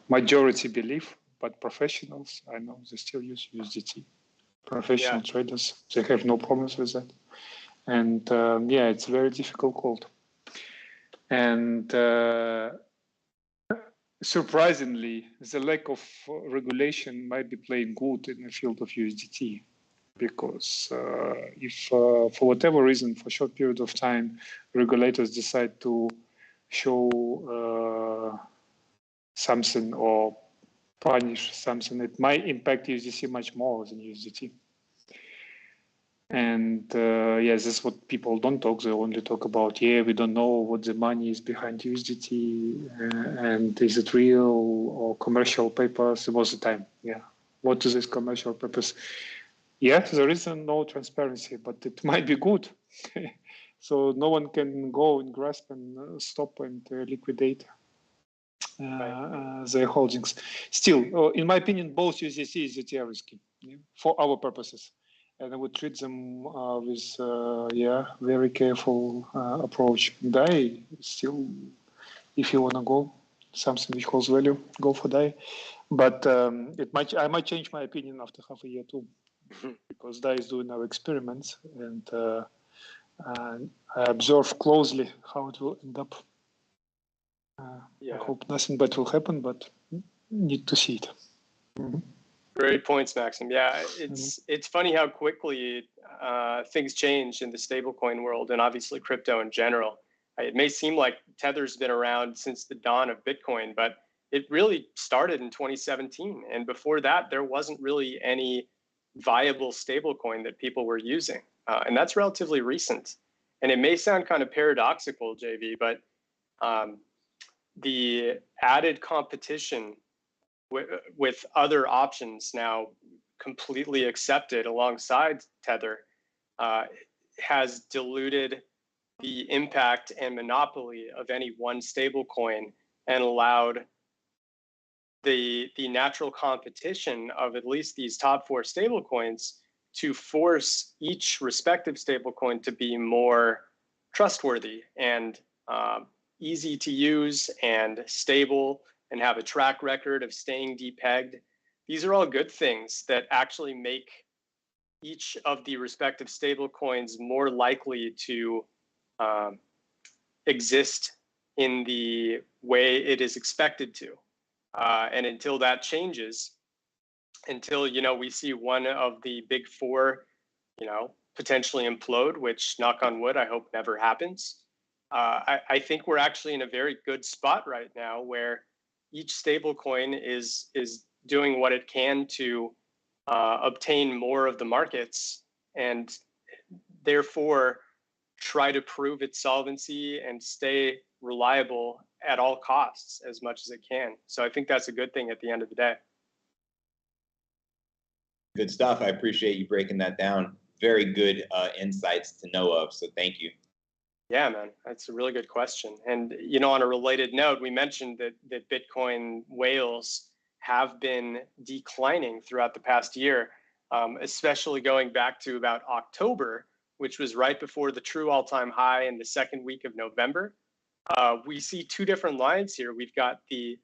majority believe. But professionals, I know, they still use USDT. Professional traders, they have no problems with that. And yeah, it's a very difficult call. And surprisingly, the lack of regulation might be playing good in the field of USDT, because if for whatever reason, for a short period of time, regulators decide to show something or punish something, it might impact USDC much more than USDT. And yes, this is what people don't talk. They only talk about, yeah, we don't know what the money is behind USDT, and is it real or commercial papers most of the time. Yeah, what is this commercial papers? Yeah, there is no transparency, but it might be good. So no one can go and grasp and stop and liquidate their holdings. Still, in my opinion, both USDC and USDT are risky for our purposes. And I would treat them with very careful approach. DAI still, if you want to go something which holds value, go for DAI. But I might change my opinion after half a year too, because DAI is doing our experiments, and I observe closely how it will end up. I hope nothing bad will happen, but need to see it. Mm-hmm. Great points, Maxim. Yeah, it's funny how quickly things change in the stablecoin world, and obviously crypto in general. It may seem like Tether's been around since the dawn of Bitcoin, but it really started in 2017. And before that, there wasn't really any viable stablecoin that people were using. And that's relatively recent. And it may sound kind of paradoxical, JV, but the added competition with other options now completely accepted alongside Tether has diluted the impact and monopoly of any one stablecoin and allowed the natural competition of at least these top four stablecoins to force each respective stablecoin to be more trustworthy and easy to use and stable, and have a track record of staying depegged. These are all good things that actually make each of the respective stablecoins more likely to exist in the way it is expected to. And until that changes, until we see one of the big four, potentially implode, which, knock on wood, I hope never happens. I think we're actually in a very good spot right now, where each stablecoin is doing what it can to obtain more of the markets, and therefore try to prove its solvency and stay reliable at all costs as much as it can. So I think that's a good thing at the end of the day. Good stuff. I appreciate you breaking that down. Very good insights to know of. So thank you. Yeah, man, that's a really good question. And, on a related note, we mentioned that Bitcoin whales have been declining throughout the past year, especially going back to about October, which was right before the true all-time high in the second week of November. We see two different lines here. We've got the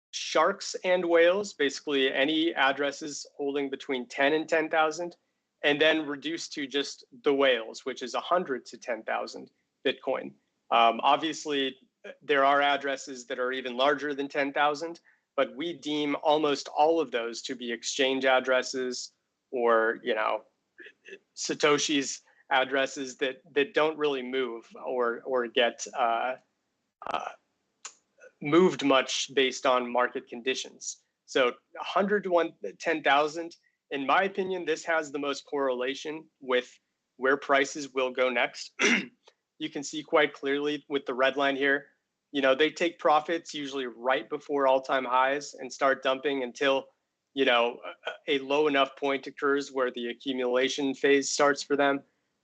sharks and whales, basically any addresses holding between 10 and 10,000, and then reduced to just the whales, which is 100 to 10,000 Bitcoin. Obviously, there are addresses that are even larger than 10,000, but we deem almost all of those to be exchange addresses or, Satoshi's addresses that don't really move or get moved much based on market conditions. So 100 to 10,000, in my opinion, this has the most correlation with where prices will go next. You can see quite clearly with the red line here, you know, they take profits usually right before all-time highs and start dumping until, you know, a low enough point occurs where the accumulation phase starts for them.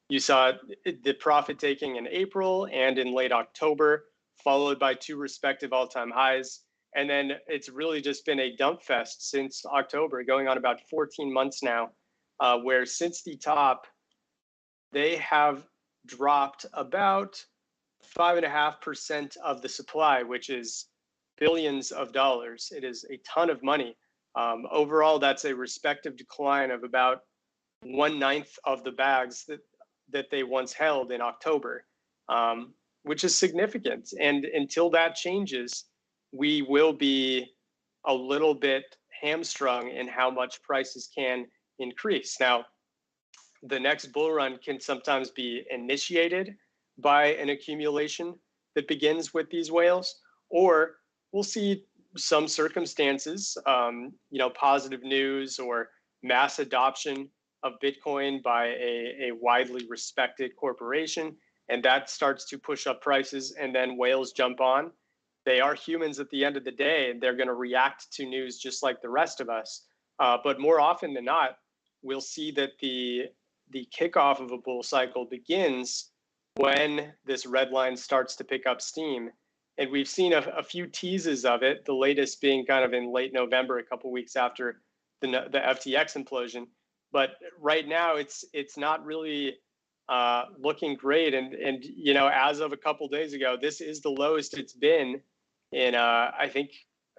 You saw the profit taking in April and in late October, followed by two respective all-time highs. And then it's really just been a dump fest since October, going on about 14 months now, where since the top, they have dropped about 5.5% of the supply, which is billions of dollars. It is a ton of money. Overall, that's a respective decline of about 1/9 of the bags that they once held in October, which is significant. And until that changes, we will be a little bit hamstrung in how much prices can increase. Now, the next bull run can sometimes be initiated by an accumulation that begins with these whales, or we'll see some circumstances, you know, positive news or mass adoption of Bitcoin by a widely respected corporation, and that starts to push up prices, and then whales jump on. They are humans at the end of the day, and they're going to react to news just like the rest of us. But more often than not, we'll see that the kickoff of a bull cycle begins when this red line starts to pick up steam. And we've seen a few teases of it, the latest being kind of in late November, a couple weeks after the FTX implosion. But right now, it's not really looking great. And you know, as of a couple days ago, this is the lowest it's been in, I think,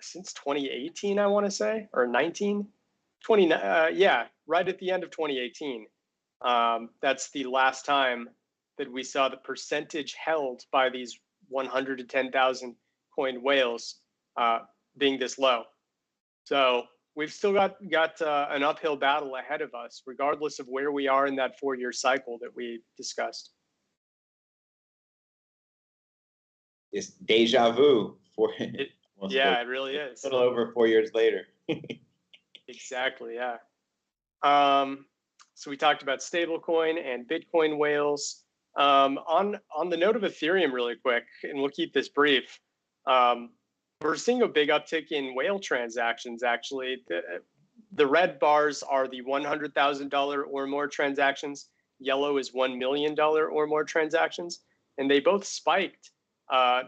since 2018, I want to say, or 19, 20, yeah, right at the end of 2018. That's the last time that we saw the percentage held by these 100 to 10,000 coin whales being this low. So we've still got an uphill battle ahead of us, regardless of where we are in that 4-year cycle that we discussed. It's deja vu. It really is. A little over 4 years later. Exactly, yeah. So we talked about stablecoin and Bitcoin whales. On the note of Ethereum really quick, and we'll keep this brief, we're seeing a big uptick in whale transactions, actually. The red bars are the $100,000 or more transactions. Yellow is $1 million or more transactions. And they both spiked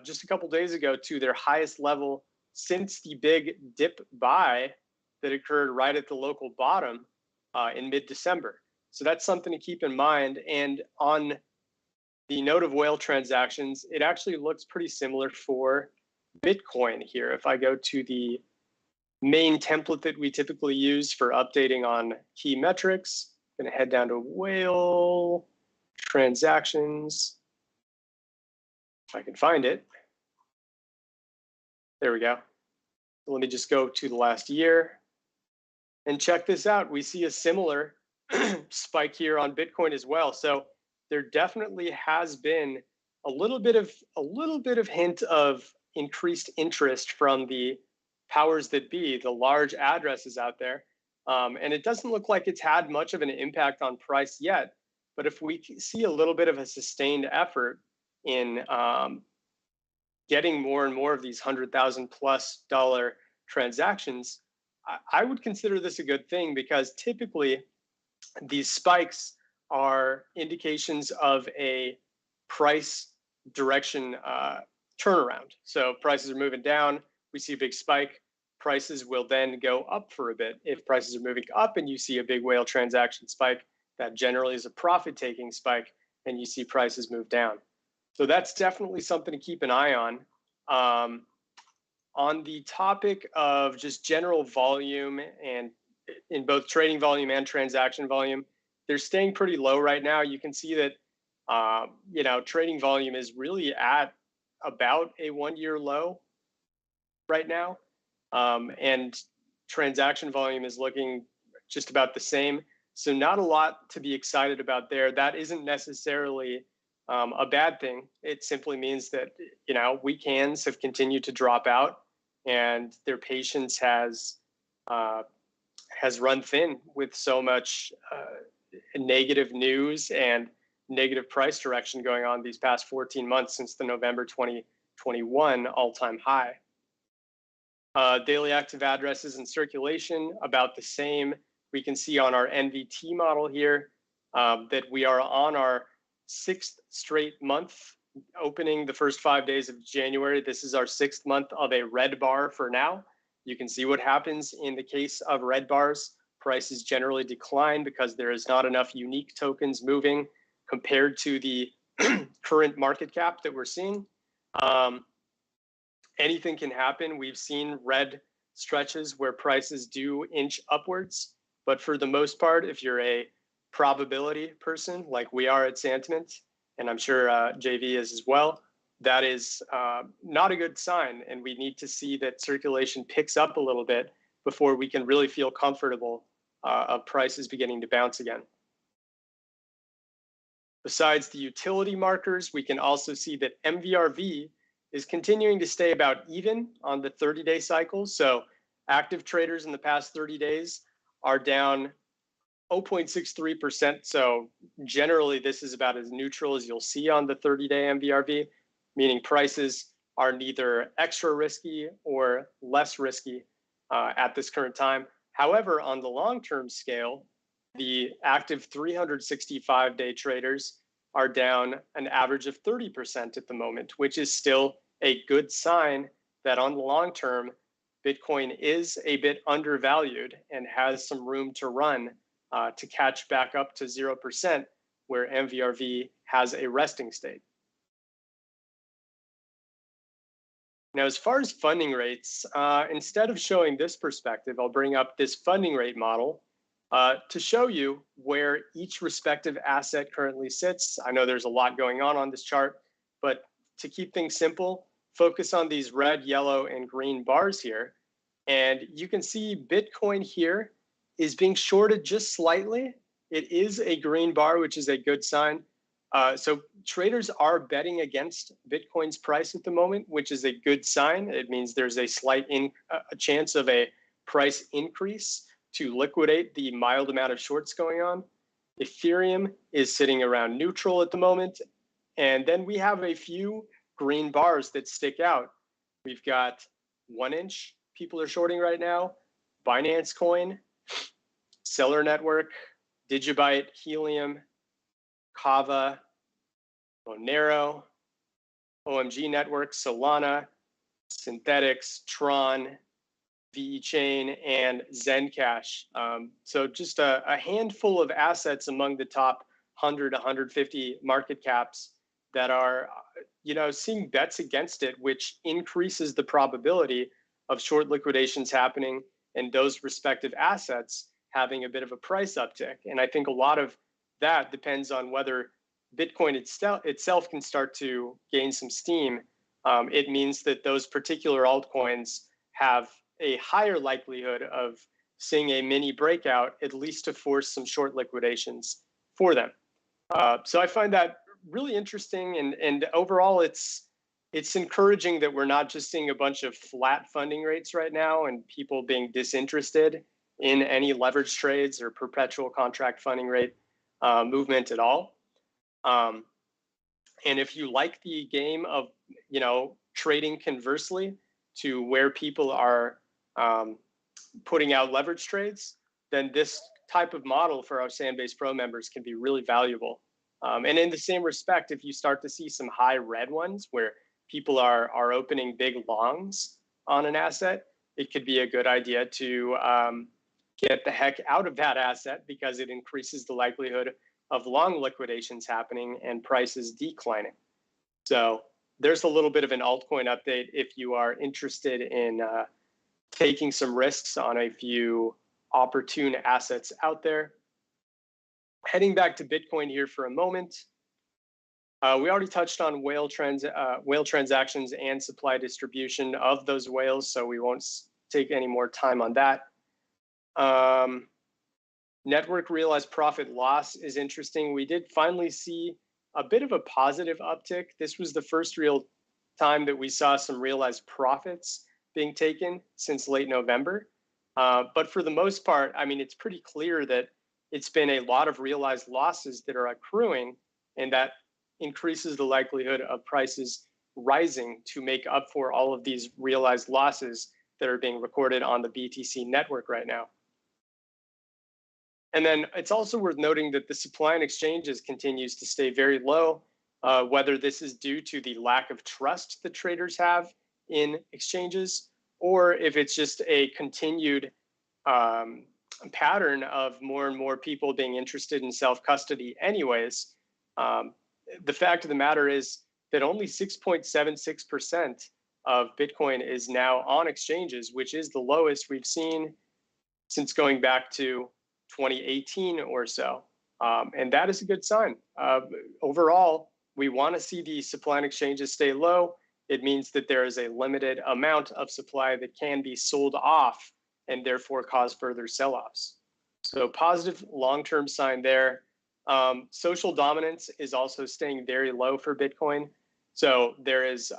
just a couple days ago to their highest level since the big dip buy that occurred right at the local bottom in mid-December. So that's something to keep in mind. And on the note of whale transactions, it actually looks pretty similar for Bitcoin here. If I go to the main template that we typically use for updating on key metrics, I'm going to head down to whale transactions. If I can find it. There we go. Let me just go to the last year and check this out. We see a similar spike here on Bitcoin as well. So there definitely has been a little bit of hint of increased interest from the powers that be, the large addresses out there. And it doesn't look like it's had much of an impact on price yet. But if we see a little bit of a sustained effort in getting more and more of these $100,000+ transactions, I would consider this a good thing, because typically these spikes are indications of a price direction turnaround. So prices are moving down, we see a big spike, prices will then go up for a bit. If prices are moving up and you see a big whale transaction spike, that generally is a profit-taking spike, and you see prices move down. So that's definitely something to keep an eye on. On the topic of just general volume, and in both trading volume and transaction volume, they're staying pretty low right now. You can see that you know, trading volume is really at about a 1-year low right now, and transaction volume is looking just about the same. So not a lot to be excited about there. That isn't necessarily a bad thing. It simply means that, weak hands have continued to drop out, and their patience has run thin with so much negative news and negative price direction going on these past 14 months since the November 2021 all-time high. Daily active addresses in circulation, about the same. We can see on our NVT model here that we are on our 6th straight month, opening the first 5 days of January. This is our 6th month of a red bar for now. You can see what happens in the case of red bars. Prices generally decline because there is not enough unique tokens moving compared to the current market cap that we're seeing. Anything can happen. We've seen red stretches where prices do inch upwards, but for the most part, if you're a probability person like we are at Santiment, and I'm sure JV is as well, that is not a good sign, and we need to see that circulation picks up a little bit before we can really feel comfortable of prices beginning to bounce again. Besides the utility markers, we can also see that MVRV is continuing to stay about even on the 30-day cycle. So active traders in the past 30 days are down 0.63%. So generally, this is about as neutral as you'll see on the 30-day MVRV, meaning prices are neither extra risky or less risky at this current time. However, on the long-term scale, the active 365-day traders are down an average of 30% at the moment, which is still a good sign that on the long term, Bitcoin is a bit undervalued and has some room to run to catch back up to 0%, where MVRV has a resting state. Now, as far as funding rates, instead of showing this perspective, I'll bring up this funding rate model to show you where each respective asset currently sits. I know there's a lot going on this chart, but to keep things simple, focus on these red, yellow, and green bars here. And you can see Bitcoin here is being shorted just slightly. It is a green bar, which is a good sign. So traders are betting against Bitcoin's price at the moment, which is a good sign. It means there's a slight a chance of a price increase to liquidate the mild amount of shorts going on. Ethereum is sitting around neutral at the moment. And then we have a few green bars that stick out. We've got 1inch people are shorting right now, Binance Coin, Seller Network, Digibyte, Helium, Kava, Monero, OMG Network, Solana, Synthetics, Tron, VeChain, and Zencash. So just a handful of assets among the top 100 to 150 market caps that are, seeing bets against it, which increases the probability of short liquidations happening and those respective assets having a bit of a price uptick. And I think a lot of that depends on whether Bitcoin itself can start to gain some steam. It means that those particular altcoins have a higher likelihood of seeing a mini breakout, at least to force some short liquidations for them. So I find that really interesting, and overall it's encouraging that we're not just seeing a bunch of flat funding rates right now and people being disinterested in any leverage trades or perpetual contract funding rate movement at all. And if you like the game of, trading conversely to where people are putting out leverage trades, then this type of model for our Sandbase Pro members can be really valuable. And in the same respect, if you start to see some high red ones where people are opening big longs on an asset, it could be a good idea to get the heck out of that asset because it increases the likelihood of long liquidations happening and prices declining. So there's a little bit of an altcoin update if you are interested in taking some risks on a few opportune assets out there. Heading back to Bitcoin here for a moment. We already touched on whale transactions and supply distribution of those whales, so we won't take any more time on that. Network realized profit loss is interesting. We did finally see a bit of a positive uptick. This was the first real time that we saw some realized profits being taken since late November. But for the most part, I mean, it's pretty clear that it's been a lot of realized losses that are accruing, and that increases the likelihood of prices rising to make up for all of these realized losses that are being recorded on the BTC network right now. And then it's also worth noting that the supply in exchanges continues to stay very low, whether this is due to the lack of trust that traders have in exchanges, or if it's just a continued pattern of more and more people being interested in self-custody anyways. The fact of the matter is that only 6.76% of Bitcoin is now on exchanges, which is the lowest we've seen since going back to 2018 or so. And that is a good sign. Overall, we want to see the supply in exchanges stay low. It means that there is a limited amount of supply that can be sold off and therefore cause further sell-offs. So positive long-term sign there. Social dominance is also staying very low for Bitcoin. So there is,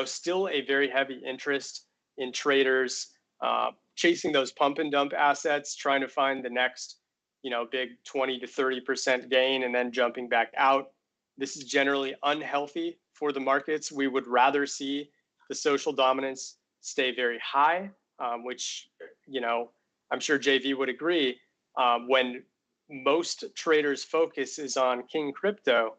still a very heavy interest in traders chasing those pump and dump assets, trying to find the next, big 20 to 30% gain and then jumping back out. This is generally unhealthy for the markets. We would rather see the social dominance stay very high, which, I'm sure JV would agree. When most traders' focus is on King Crypto,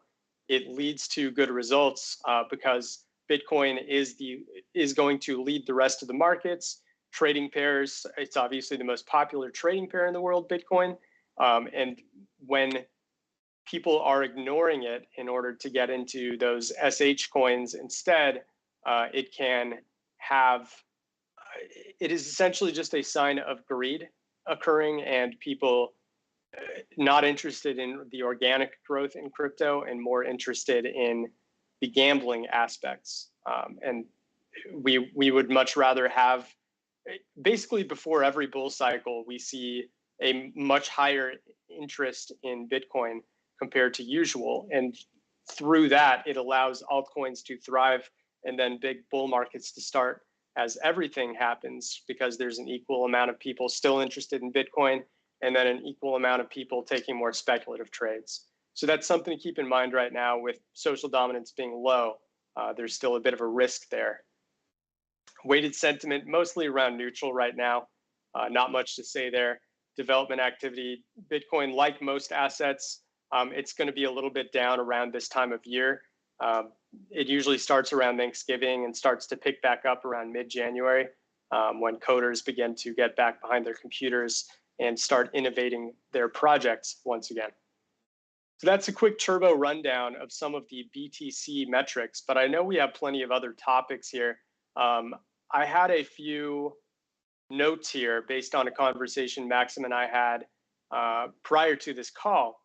it leads to good results because Bitcoin is going to lead the rest of the markets. Trading pairs, it's obviously the most popular trading pair in the world, Bitcoin. And when people are ignoring it in order to get into those SH coins instead, it is essentially just a sign of greed occurring and people not interested in the organic growth in crypto and more interested in the gambling aspects. And we would much rather have, basically before every bull cycle, we see a much higher interest in Bitcoin compared to usual. And through that, it allows altcoins to thrive and then big bull markets to start as everything happens because there's an equal amount of people still interested in Bitcoin and then an equal amount of people taking more speculative trades. So that's something to keep in mind right now with social dominance being low. There's still a bit of a risk there. Weighted sentiment, mostly around neutral right now. Not much to say there. Development activity, Bitcoin, like most assets, it's going to be a little bit down around this time of year. It usually starts around Thanksgiving and starts to pick back up around mid-January when coders begin to get back behind their computers and start innovating their projects once again. So that's a quick turbo rundown of some of the BTC metrics, but I know we have plenty of other topics here. I had a few notes here based on a conversation Maxim and I had prior to this call.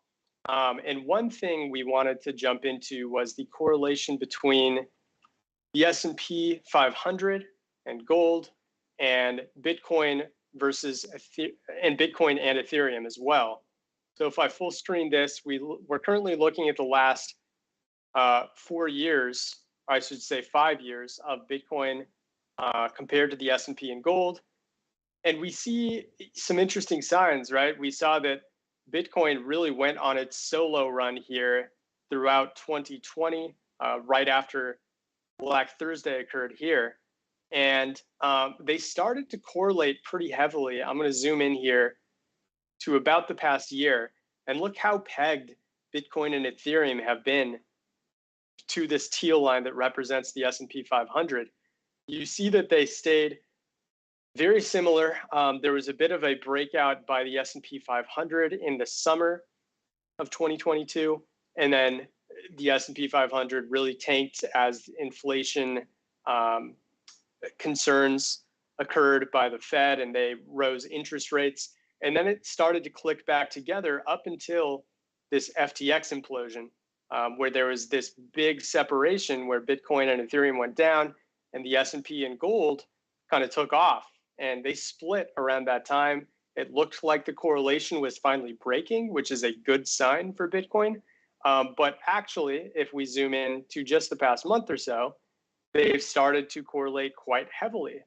And one thing we wanted to jump into was the correlation between the S&P 500 and gold and Bitcoin and Bitcoin and Ethereum as well. So if I full screen this, we're currently looking at the last 4 years, I should say 5 years of Bitcoin compared to the S&P and gold. And we see some interesting signs, right? We saw that Bitcoin really went on its solo run here throughout 2020, right after Black Thursday occurred here. And they started to correlate pretty heavily. I'm going to zoom in here to about the past year and look how pegged Bitcoin and Ethereum have been to this teal line that represents the S&P 500. You see that they stayed very similar. There was a bit of a breakout by the S&P 500 in the summer of 2022, and then the S&P 500 really tanked as inflation concerns occurred by the Fed, and they rose interest rates. And then it started to click back together up until this FTX implosion, where there was this big separation where Bitcoin and Ethereum went down, and the S&P and gold kind of took off. And they split around that time. It looked like the correlation was finally breaking, which is a good sign for Bitcoin. But actually, if we zoom in to just the past month or so, they've started to correlate quite heavily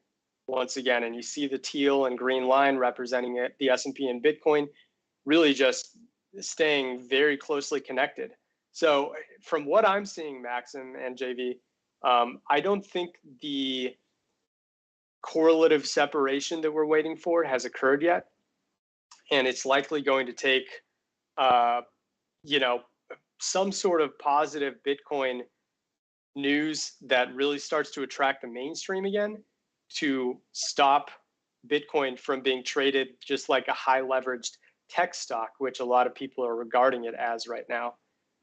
once again. And you see the teal and green line representing it, the S&P and Bitcoin really just staying very closely connected. So from what I'm seeing, Maxim and JV, I don't think the correlative separation that we're waiting for has occurred yet. And it's likely going to take, some sort of positive Bitcoin news that really starts to attract the mainstream again to stop Bitcoin from being traded just like a high leveraged tech stock, which a lot of people are regarding it as right now.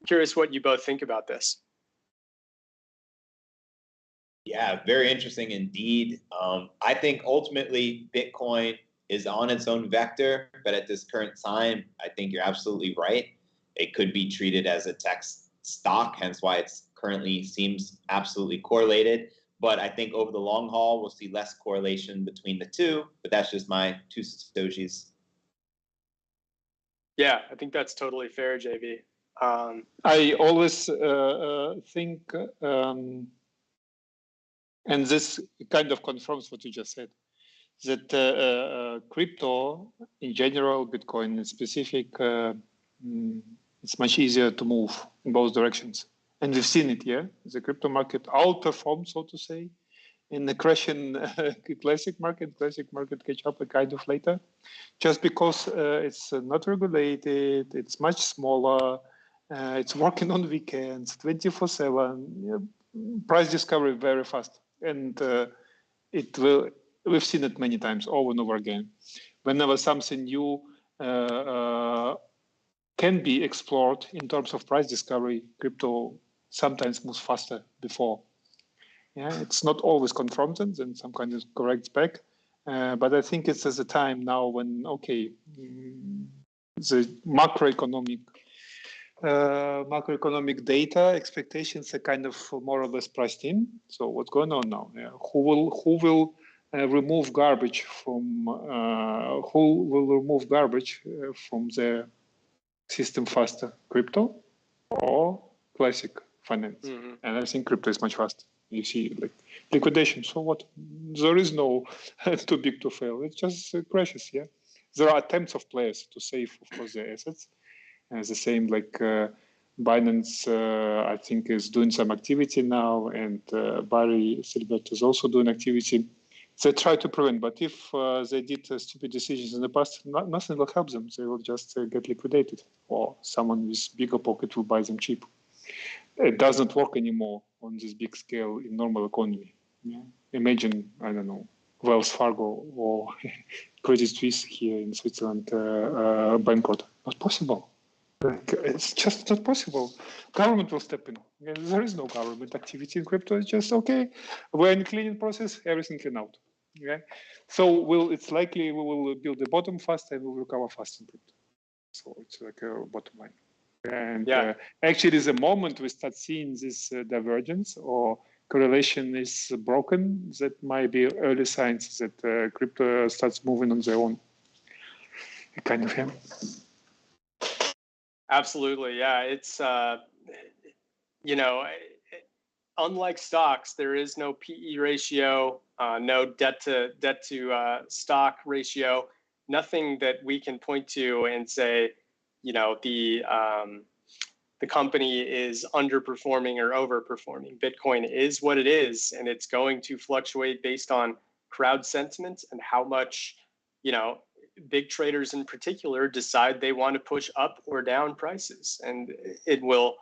Curious what you both think about this. Yeah, very interesting indeed. I think ultimately Bitcoin is on its own vector, but at this current time, I think you're absolutely right. It could be treated as a tech stock, hence why it's currently seems absolutely correlated. But I think over the long haul, we'll see less correlation between the two, but that's just my 2 Satoshis. Yeah, I think that's totally fair, JV. I always think, and this kind of confirms what you just said, that crypto in general, Bitcoin in specific, it's much easier to move in both directions. And we've seen it, yeah? The crypto market outperformed, so to say, in the crashing classic market catch up a kind of later, just because it's not regulated, it's much smaller, it's working on weekends, 24/7, price discovery very fast. And we've seen it many times over and over again. Whenever something new can be explored in terms of price discovery, crypto sometimes moves faster before. Yeah, it's not always confronted and some kind of corrects back, but I think it's at a time now when, the macroeconomic data expectations are kind of more or less priced in. So what's going on now? Yeah. Who will remove garbage from the system faster, crypto or classic finance? Mm-hmm. And I think crypto is much faster. You see, like liquidation. So what? There is no too big to fail. It just crashes. Yeah, there are attempts of players to save, of course, their assets. And the same like Binance, I think, is doing some activity now, and Barry Silbert is also doing activity. They try to prevent, but if they did stupid decisions in the past, nothing will help them. They will just get liquidated, or someone with bigger pocket will buy them cheap. It doesn't work anymore on this big scale in normal economy. Yeah? Imagine, I don't know, Wells Fargo or Credit Suisse here in Switzerland bankrupt. Not possible. It's just not possible. Government will step in. There is no government activity in crypto. It's just, okay, we're in cleaning process, everything clean out. Okay? So it's likely we will build the bottom fast and we will recover fast in crypto. So it's like a bottom line. And actually, the moment we start seeing this divergence or correlation is broken, that might be early signs that crypto starts moving on their own. Kind of, yeah. Absolutely, yeah. It's unlike stocks, there is no PE ratio, no debt to stock ratio, nothing that we can point to and say, the company is underperforming or overperforming. Bitcoin is what it is, and it's going to fluctuate based on crowd sentiment and how much, big traders in particular decide they want to push up or down prices. And it will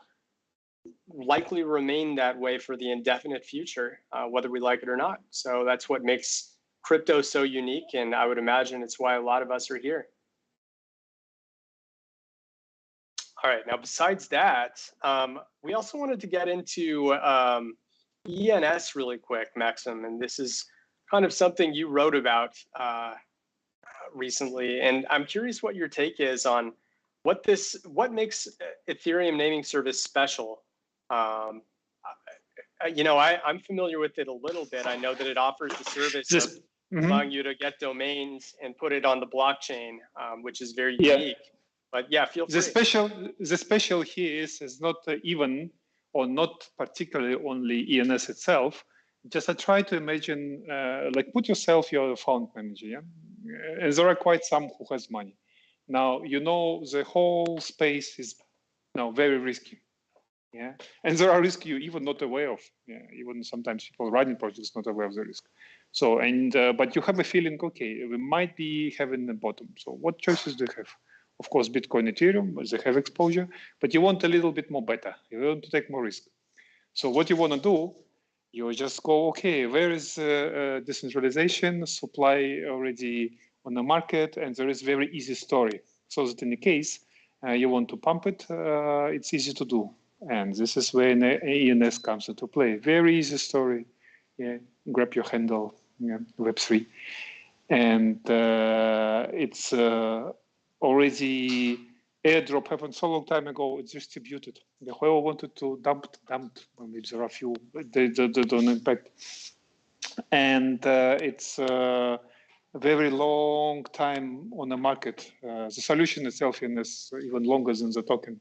likely remain that way for the indefinite future, whether we like it or not. So that's what makes crypto so unique. And I would imagine it's why a lot of us are here. All right. Now, besides that, we also wanted to get into ENS really quick, Maxim. And this is kind of something you wrote about recently. And I'm curious what your take is on what makes Ethereum naming service special. I'm familiar with it a little bit. I know that it offers the service of allowing you to get domains and put it on the blockchain, which is very unique. But yeah, feel free. The special here is not even or not particularly only ENS itself. Just I try to imagine, like put yourself, you're a fund manager, yeah? And there are quite some who has money. Now, you know, the whole space is now very risky. Yeah, and there are risks you even not aware of. Yeah, even sometimes people running projects not aware of the risk. So, and but you have a feeling, okay, we might be having the bottom. So, what choices do you have? Of course, Bitcoin, Ethereum, they have exposure, but you want a little bit more beta. You want to take more risk. So, what you want to do, you just go, okay, where is decentralization, supply already on the market, and there is very easy story. So that in the case you want to pump it, it's easy to do. And this is where ENS comes into play. Very easy story. Yeah, grab your handle, yeah, Web3. And it's already airdrop happened so long time ago, it's distributed. Whoever wanted to dumped. Maybe there are a few, they don't impact. And it's a very long time on the market. The solution itself is even longer than the token.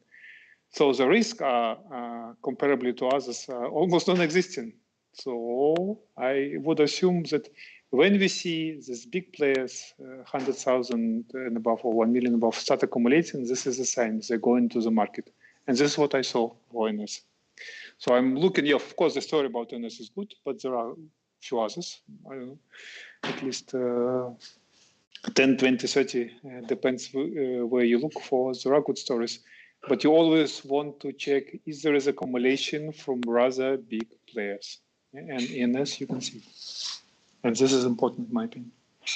So the risks are comparably to others almost non-existent. So I would assume that when we see these big players, 100,000 and above or 1 million above, start accumulating, this is a sign they're going to the market. And this is what I saw for NS. So I'm looking, yeah, of course, the story about NS is good, but there are a few others. I don't know, at least 10, 20, 30, depends where you look for. There are good stories. But you always want to check, is there is accumulation from rather big players? And ENS, you can see. And this is important, in my opinion.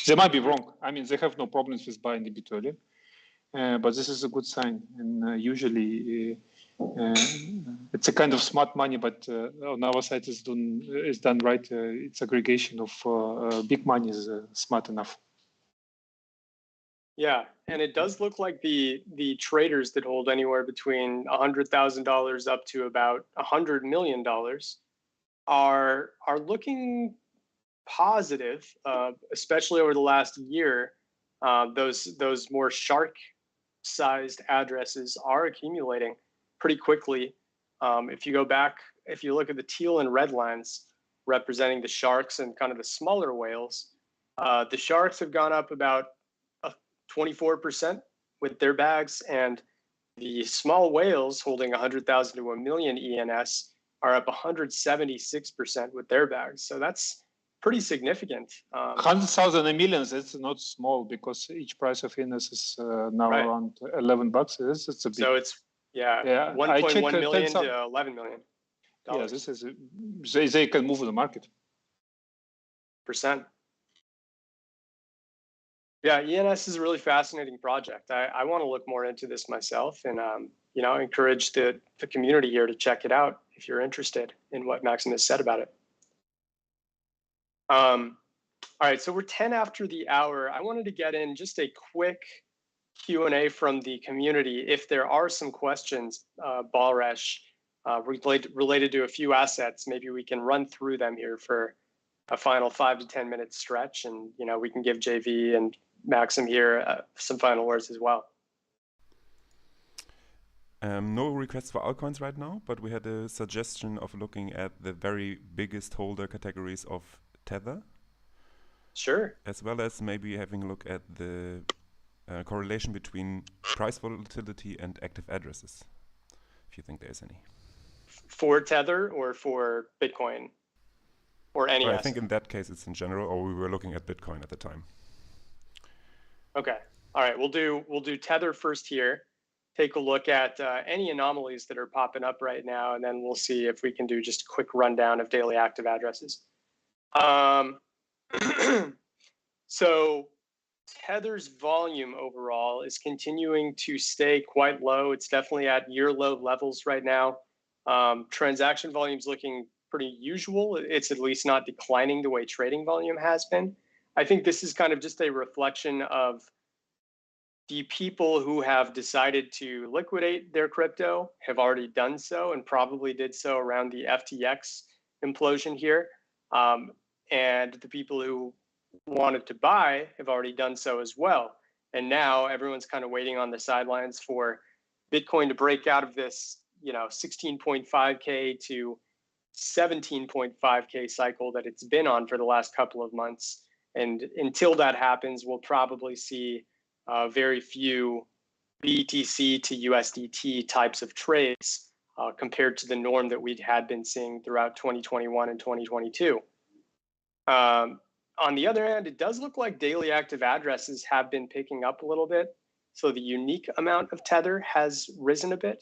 They might be wrong. I mean, they have no problems with buying a bit early. But this is a good sign. And usually, it's a kind of smart money, but on our side, it's done right. It's aggregation of big money is smart enough. Yeah, and it does look like the traders that hold anywhere between $100,000 up to about $100 million are looking positive, especially over the last year. Those more shark-sized addresses are accumulating pretty quickly. If you go back, if you look at the teal and red lines representing the sharks and kind of the smaller whales, the sharks have gone up about 24% with their bags, and the small whales holding 100,000 to 1 million ENS are up 176% with their bags. So that's pretty significant. 100,000 and millions, it's not small because each price of ENS is now right. around $11. It's a big. So it's, yeah. 1.1 million to 11 million. Yeah, this is, they can move the market. %. Yeah, ENS is a really fascinating project. I want to look more into this myself, and you know, encourage the community here to check it out if you're interested in what Maximus said about it. All right, so we're 10 after the hour. I wanted to get in just a quick Q&A from the community. If there are some questions, Balresh, related to a few assets, maybe we can run through them here for a final 5 to 10 minute stretch, and you know, we can give JV and Maxim here some final words as well. No requests for altcoins right now, but we had a suggestion of looking at the very biggest holder categories of Tether. Sure. As well as maybe having a look at the correlation between price volatility and active addresses, if you think there's any. For Tether or for Bitcoin? Or any I think in that case it's in general, or we were looking at Bitcoin at the time. Okay. All right. We'll do Tether first here. Take a look at any anomalies that are popping up right now, and then we'll see if we can do just a quick rundown of daily active addresses. So Tether's volume overall is continuing to stay quite low. It's definitely at year low levels right now. Transaction volume's looking pretty usual. It's at least not declining the way trading volume has been. I think this is kind of just a reflection of the people who have decided to liquidate their crypto have already done so, and probably did so around the FTX implosion here. And the people who wanted to buy have already done so as well. And now everyone's kind of waiting on the sidelines for Bitcoin to break out of this, 16.5K to 17.5K cycle that it's been on for the last couple of months. And until that happens, we'll probably see very few BTC to USDT types of trades compared to the norm that we had been seeing throughout 2021 and 2022. On the other hand, it does look like daily active addresses have been picking up a little bit. So the unique amount of Tether has risen a bit.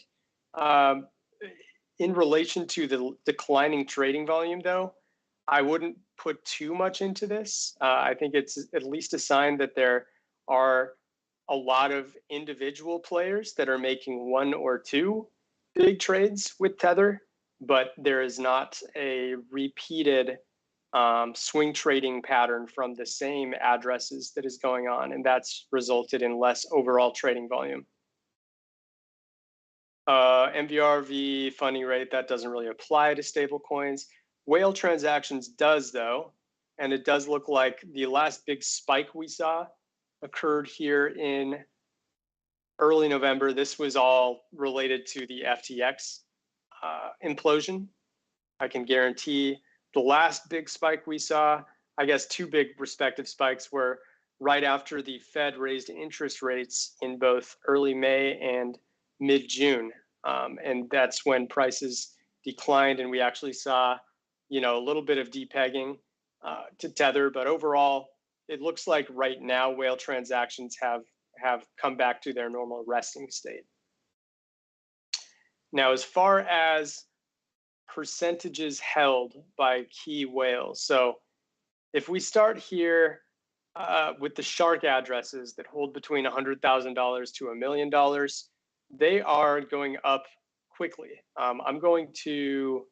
In relation to the declining trading volume, though, I wouldn't put too much into this. I think it's at least a sign that there are a lot of individual players that are making one or two big trades with Tether, but there is not a repeated swing trading pattern from the same addresses that is going on, and that's resulted in less overall trading volume. MVRV funding rate, that doesn't really apply to stablecoins. Whale transactions does, though, and it does look like the last big spike we saw occurred here in early November. This was all related to the FTX implosion. I can guarantee the last big spike we saw, I guess two big respective spikes were right after the Fed raised interest rates in both early May and mid-June. And that's when prices declined and we actually saw, a little bit of depegging to Tether. But overall, it looks like right now whale transactions have come back to their normal resting state. Now, as far as percentages held by key whales. So if we start here with the shark addresses that hold between $100,000 to $1 million, they are going up quickly. I'm going to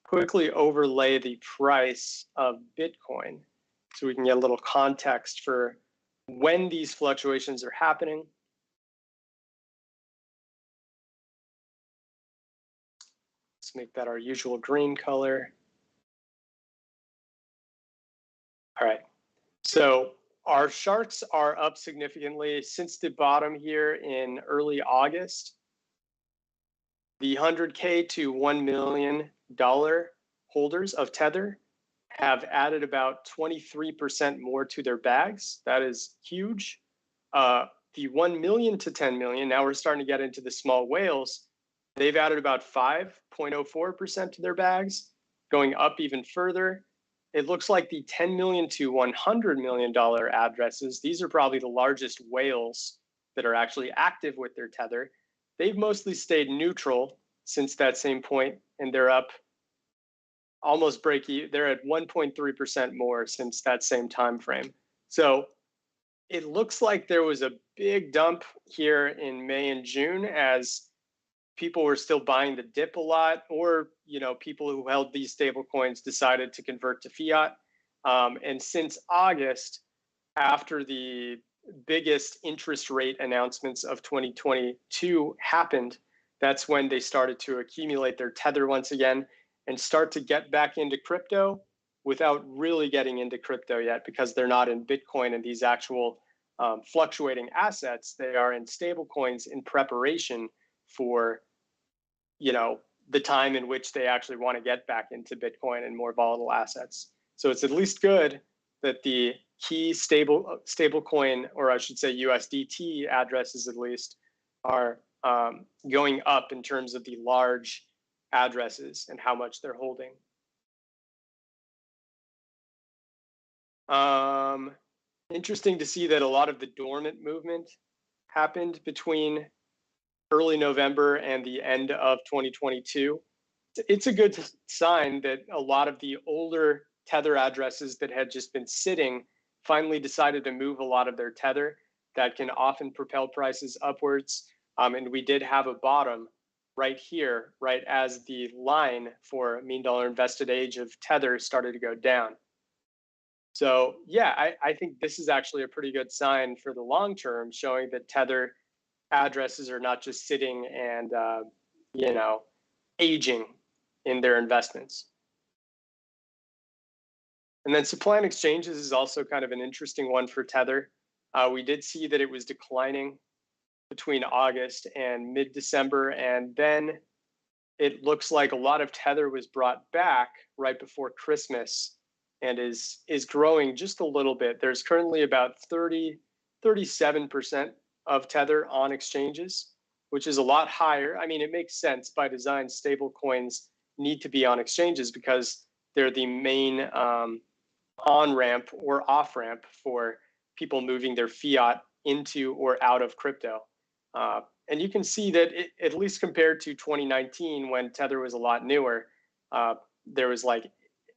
quickly overlay the price of Bitcoin so we can get a little context for when these fluctuations are happening. Let's make that our usual green color. All right, so our sharks are up significantly since the bottom here in early August. The 100K to $1 million holders of Tether have added about 23% more to their bags. That is huge. The 1 million to 10 million, now we're starting to get into the small whales. They've added about 5.04% to their bags, going up even further. It looks like the 10 million to $100 million addresses, these are probably the largest whales that are actually active with their Tether. They've mostly stayed neutral since that same point, and they're up almost break-even. They're at 1.3% more since that same time frame. So it looks like there was a big dump here in May and June as people were still buying the dip a lot, or people who held these stable coins decided to convert to fiat. And since August, after the biggest interest rate announcements of 2022 happened, that's when they started to accumulate their Tether once again and start to get back into crypto without really getting into crypto yet, because they're not in Bitcoin and these actual fluctuating assets. They are in stable coins in preparation for the time in which they actually want to get back into Bitcoin and more volatile assets. So it's at least good that the key stable coin, or I should say USDT addresses at least, are going up in terms of the large addresses and how much they're holding. Interesting to see that a lot of the dormant movement happened between early November and the end of 2022. It's a good sign that a lot of the older Tether addresses that had just been sitting finally decided to move a lot of their Tether. That can often propel prices upwards. And we did have a bottom right here, right as the line for mean dollar invested age of Tether started to go down. So yeah, I think this is actually a pretty good sign for the long term, showing that Tether addresses are not just sitting and aging in their investments. And then supply and exchanges is also kind of an interesting one for Tether. We did see that it was declining between August and mid-December, and then it looks like a lot of Tether was brought back right before Christmas and is growing just a little bit. There's currently about 37% of Tether on exchanges, which is a lot higher. I mean, it makes sense by design. Stable coins need to be on exchanges because they're the main on-ramp or off-ramp for people moving their fiat into or out of crypto. And you can see that at least compared to 2019, when Tether was a lot newer, there was like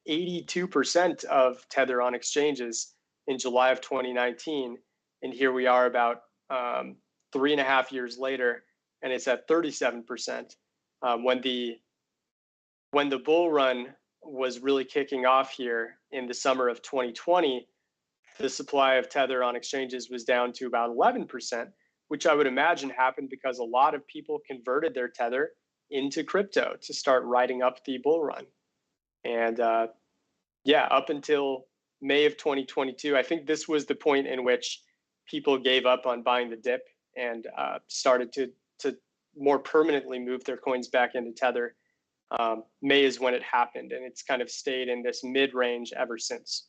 82% of Tether on exchanges in July of 2019. And here we are about 3.5 years later, and it's at 37%. When the bull run was really kicking off here in the summer of 2020, the supply of Tether on exchanges was down to about 11%, which I would imagine happened because a lot of people converted their Tether into crypto to start riding up the bull run. And yeah, up until May of 2022, I think this was the point in which people gave up on buying the dip and started to more permanently move their coins back into Tether. May is when it happened, and it's kind of stayed in this mid-range ever since.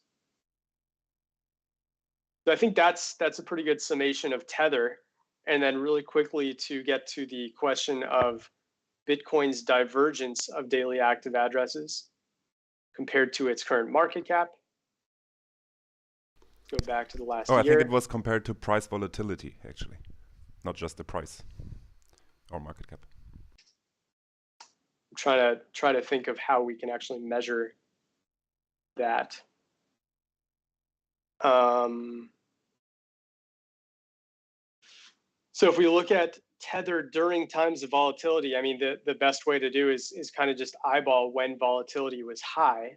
So I think that's a pretty good summation of Tether. And then really quickly to get to the question of Bitcoin's divergence of daily active addresses compared to its current market cap. Go back to the last year. I think it was compared to price volatility, actually, not just the price or market cap. I'm try to think of how we can actually measure that. So if we look at Tether during times of volatility, I mean, the best way to do is kind of just eyeball when volatility was high.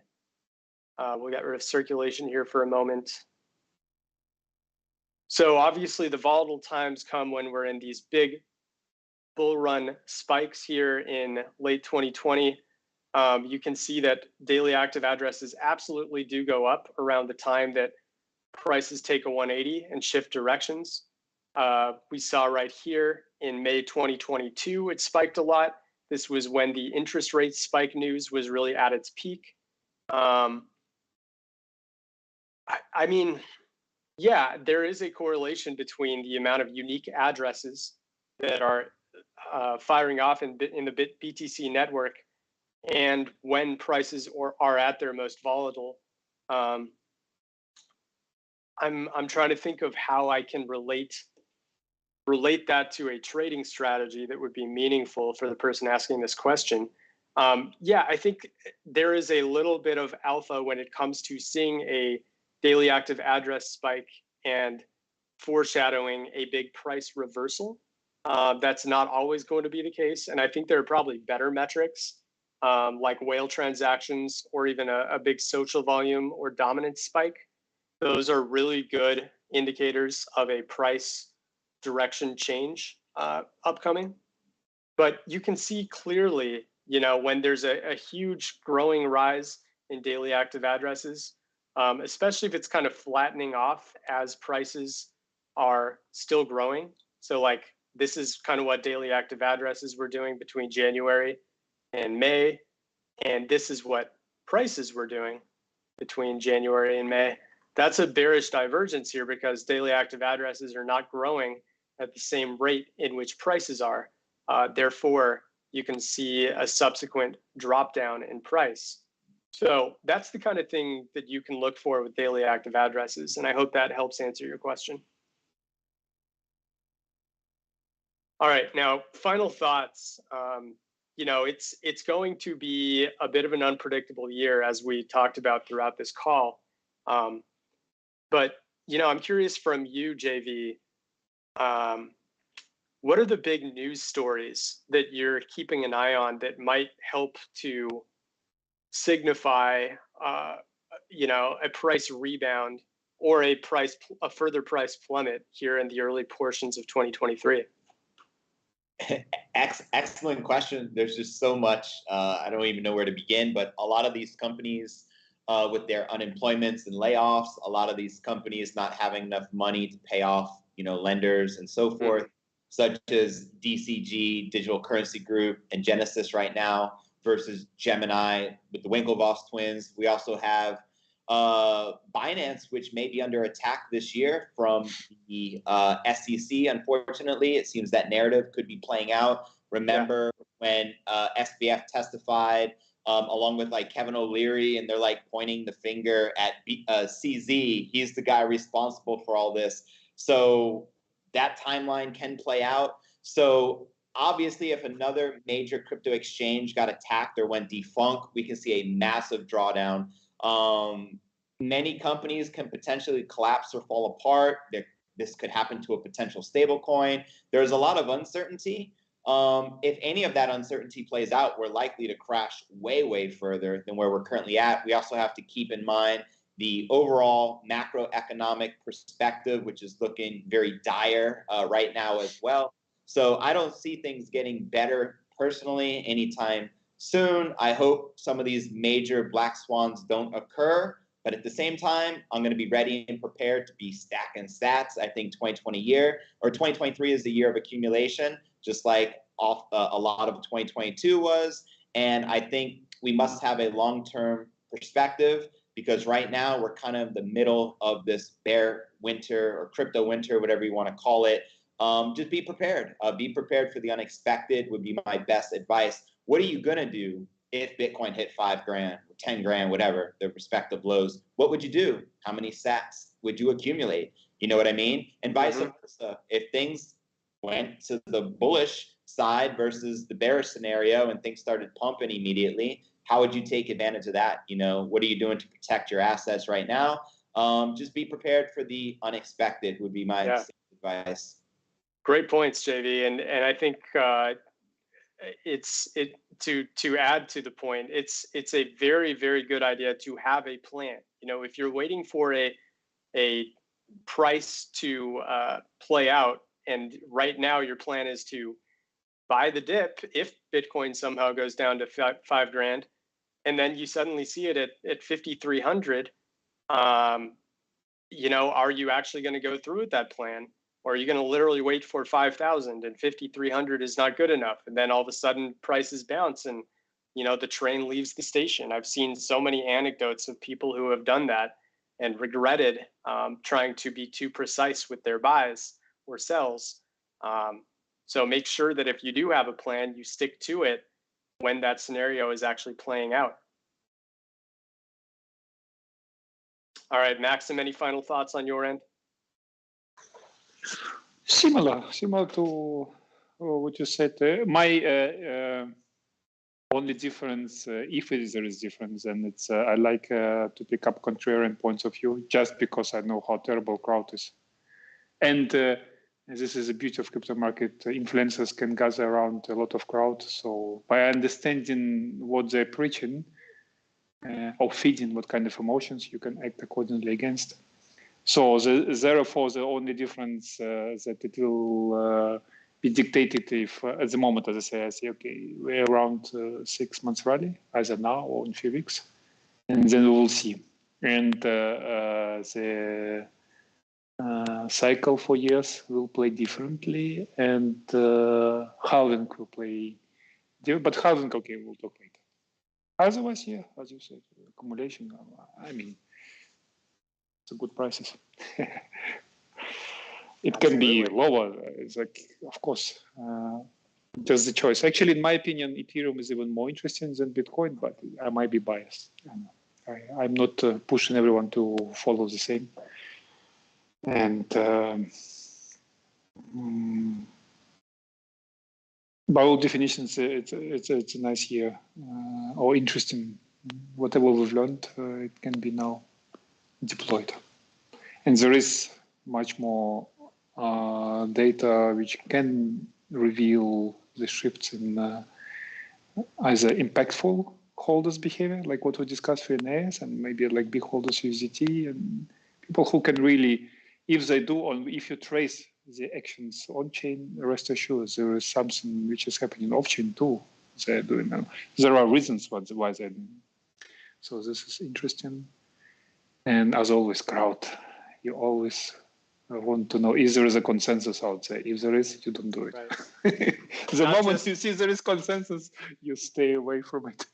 We'll get rid of circulation here for a moment. So obviously the volatile times come when we're in these big bull run spikes here in late 2020. You can see that daily active addresses absolutely do go up around the time that prices take a 180 and shift directions. We saw right here in May 2022, it spiked a lot. This was when the interest rate spike news was really at its peak. I mean, yeah, there is a correlation between the amount of unique addresses that are firing off in the BTC network and when prices are at their most volatile. I'm trying to think of how I can relate that to a trading strategy that would be meaningful for the person asking this question. Yeah, I think there is a little bit of alpha when it comes to seeing a daily active address spike and foreshadowing a big price reversal. That's not always going to be the case. And I think there are probably better metrics like whale transactions or even a big social volume or dominance spike. Those are really good indicators of a price direction change upcoming. But you can see clearly, you know, when there's a huge growing rise in daily active addresses, especially if it's kind of flattening off as prices are still growing. So like this is kind of what daily active addresses were doing between January and May. And this is what prices were doing between January and May. That's a bearish divergence here because daily active addresses are not growing at the same rate in which prices are. Therefore, you can see a subsequent drop down in price. So that's the kind of thing that you can look for with daily active addresses. And I hope that helps answer your question. All right, now final thoughts. You know, it's going to be a bit of an unpredictable year as we talked about throughout this call. But, you know, I'm curious from you, JV, what are the big news stories that you're keeping an eye on that might help to signify, you know, a price rebound or a further price plummet here in the early portions of 2023? Excellent question. There's just so much. I don't even know where to begin, but a lot of these companies with their unemployments and layoffs, a lot of these companies not having enough money to pay off, lenders and so forth, such as DCG, Digital Currency Group, and Genesis right now versus Gemini with the Winklevoss twins. We also have Binance, which may be under attack this year from the SEC. Unfortunately, it seems that narrative could be playing out. Remember when SBF testified along with like Kevin O'Leary, and they're like pointing the finger at CZ. He's the guy responsible for all this. So that timeline can play out. So obviously, if another major crypto exchange got attacked or went defunct, we can see a massive drawdown. Many companies can potentially collapse or fall apart. This could happen to a potential stablecoin. There's a lot of uncertainty. If any of that uncertainty plays out, we're likely to crash way, way further than where we're currently at. We also have to keep in mind the overall macroeconomic perspective, which is looking very dire right now as well. So I don't see things getting better personally anytime soon. I hope some of these major black swans don't occur. But at the same time, I'm going to be ready and prepared to be stacking sats. I think 2023 is the year of accumulation, just like a lot of 2022 was. And I think we must have a long-term perspective, because right now we're kind of in the middle of this bear winter or crypto winter, whatever you want to call it. Just be prepared. Be prepared for the unexpected would be my best advice. What are you going to do if Bitcoin hit $5 grand, 10 grand, whatever, their respective lows? What would you do? How many sats would you accumulate? You know what I mean? And vice versa. If things went to the bullish side versus the bearish scenario and things started pumping immediately, how would you take advantage of that? What are you doing to protect your assets right now? Just be prepared for the unexpected would be my advice. Great points, JV. And I think to add to the point, it's a very, very good idea to have a plan. If you're waiting for a price to play out, and right now your plan is to buy the dip if Bitcoin somehow goes down to $5 grand, and then you suddenly see it at 5,300, are you actually going to go through with that plan? Or are you going to literally wait for 5,000 and 5,300 is not good enough? And then all of a sudden prices bounce and, the train leaves the station. I've seen so many anecdotes of people who have done that and regretted trying to be too precise with their buys or sells. So make sure that if you do have a plan, you stick to it when that scenario is actually playing out. All right, Maxim, any final thoughts on your end? Similar to what you said. My only difference, if there is difference, and it's I like to pick up contrarian points of view just because I know how terrible crowd is. And this is the beauty of crypto market. Influencers can gather around a lot of crowd. So by understanding what they're preaching or feeding what kind of emotions, you can act accordingly against. So therefore, the only difference that it will be dictated if at the moment, as I say, okay, we're around 6 months rally, either now or in a few weeks, and then we will see. And the cycle for years will play differently, and halving will play different. But halving, okay, we'll talk later. Otherwise, yeah, as you said, accumulation, I mean, it's a good prices. It can be lower. It's like, of course, just the choice. Actually, in my opinion, Ethereum is even more interesting than Bitcoin, but I might be biased. I'm not pushing everyone to follow the same. And by all definitions, it's a nice year or interesting. Whatever we've learned, it can be now deployed. And there is much more data which can reveal the shifts in either impactful holders behavior, like what we discussed for NAS, and maybe like big holders USDT, and people who can really, if they do, or if you trace the actions on chain, rest assured there is something which is happening off chain too. They're doing. There are reasons why they're doing. So this is interesting. And as always, crowd. You always want to know if there is a consensus out there. If there is, you don't do it. Right. The moment you see there is consensus, you stay away from it.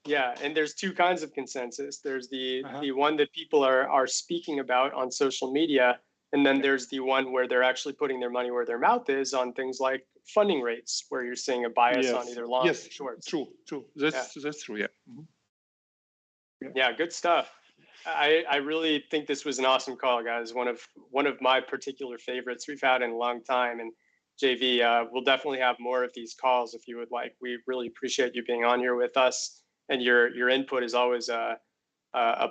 Yeah, and there's two kinds of consensus. There's the one that people are speaking about on social media, and then there's the one where they're actually putting their money where their mouth is on things like funding rates, where you're seeing a bias on either long or short. True. That's true. Yeah. Yeah, good stuff. I really think this was an awesome call, guys. One of my particular favorites we've had in a long time. And JV, we'll definitely have more of these calls if you would like. We really appreciate you being on here with us, and your input is always a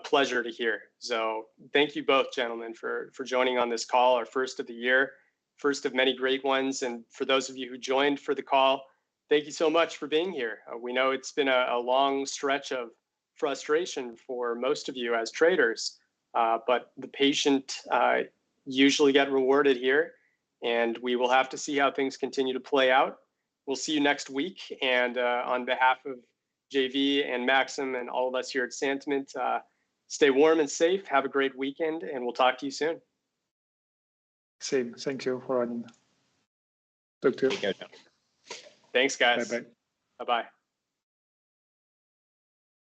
pleasure to hear. So thank you both, gentlemen, for joining on this call, our first of the year, first of many great ones. And for those of you who joined for the call, thank you so much for being here. We know it's been a long stretch of frustration for most of you as traders, but the patient usually get rewarded here, and we will have to see how things continue to play out. We'll see you next week, and on behalf of JV and Maxim and all of us here at Santiment, stay warm and safe, have a great weekend, and we'll talk to you soon. Same. Thank you for running. Talk to you. Thanks, guys. Bye-bye. Bye-bye.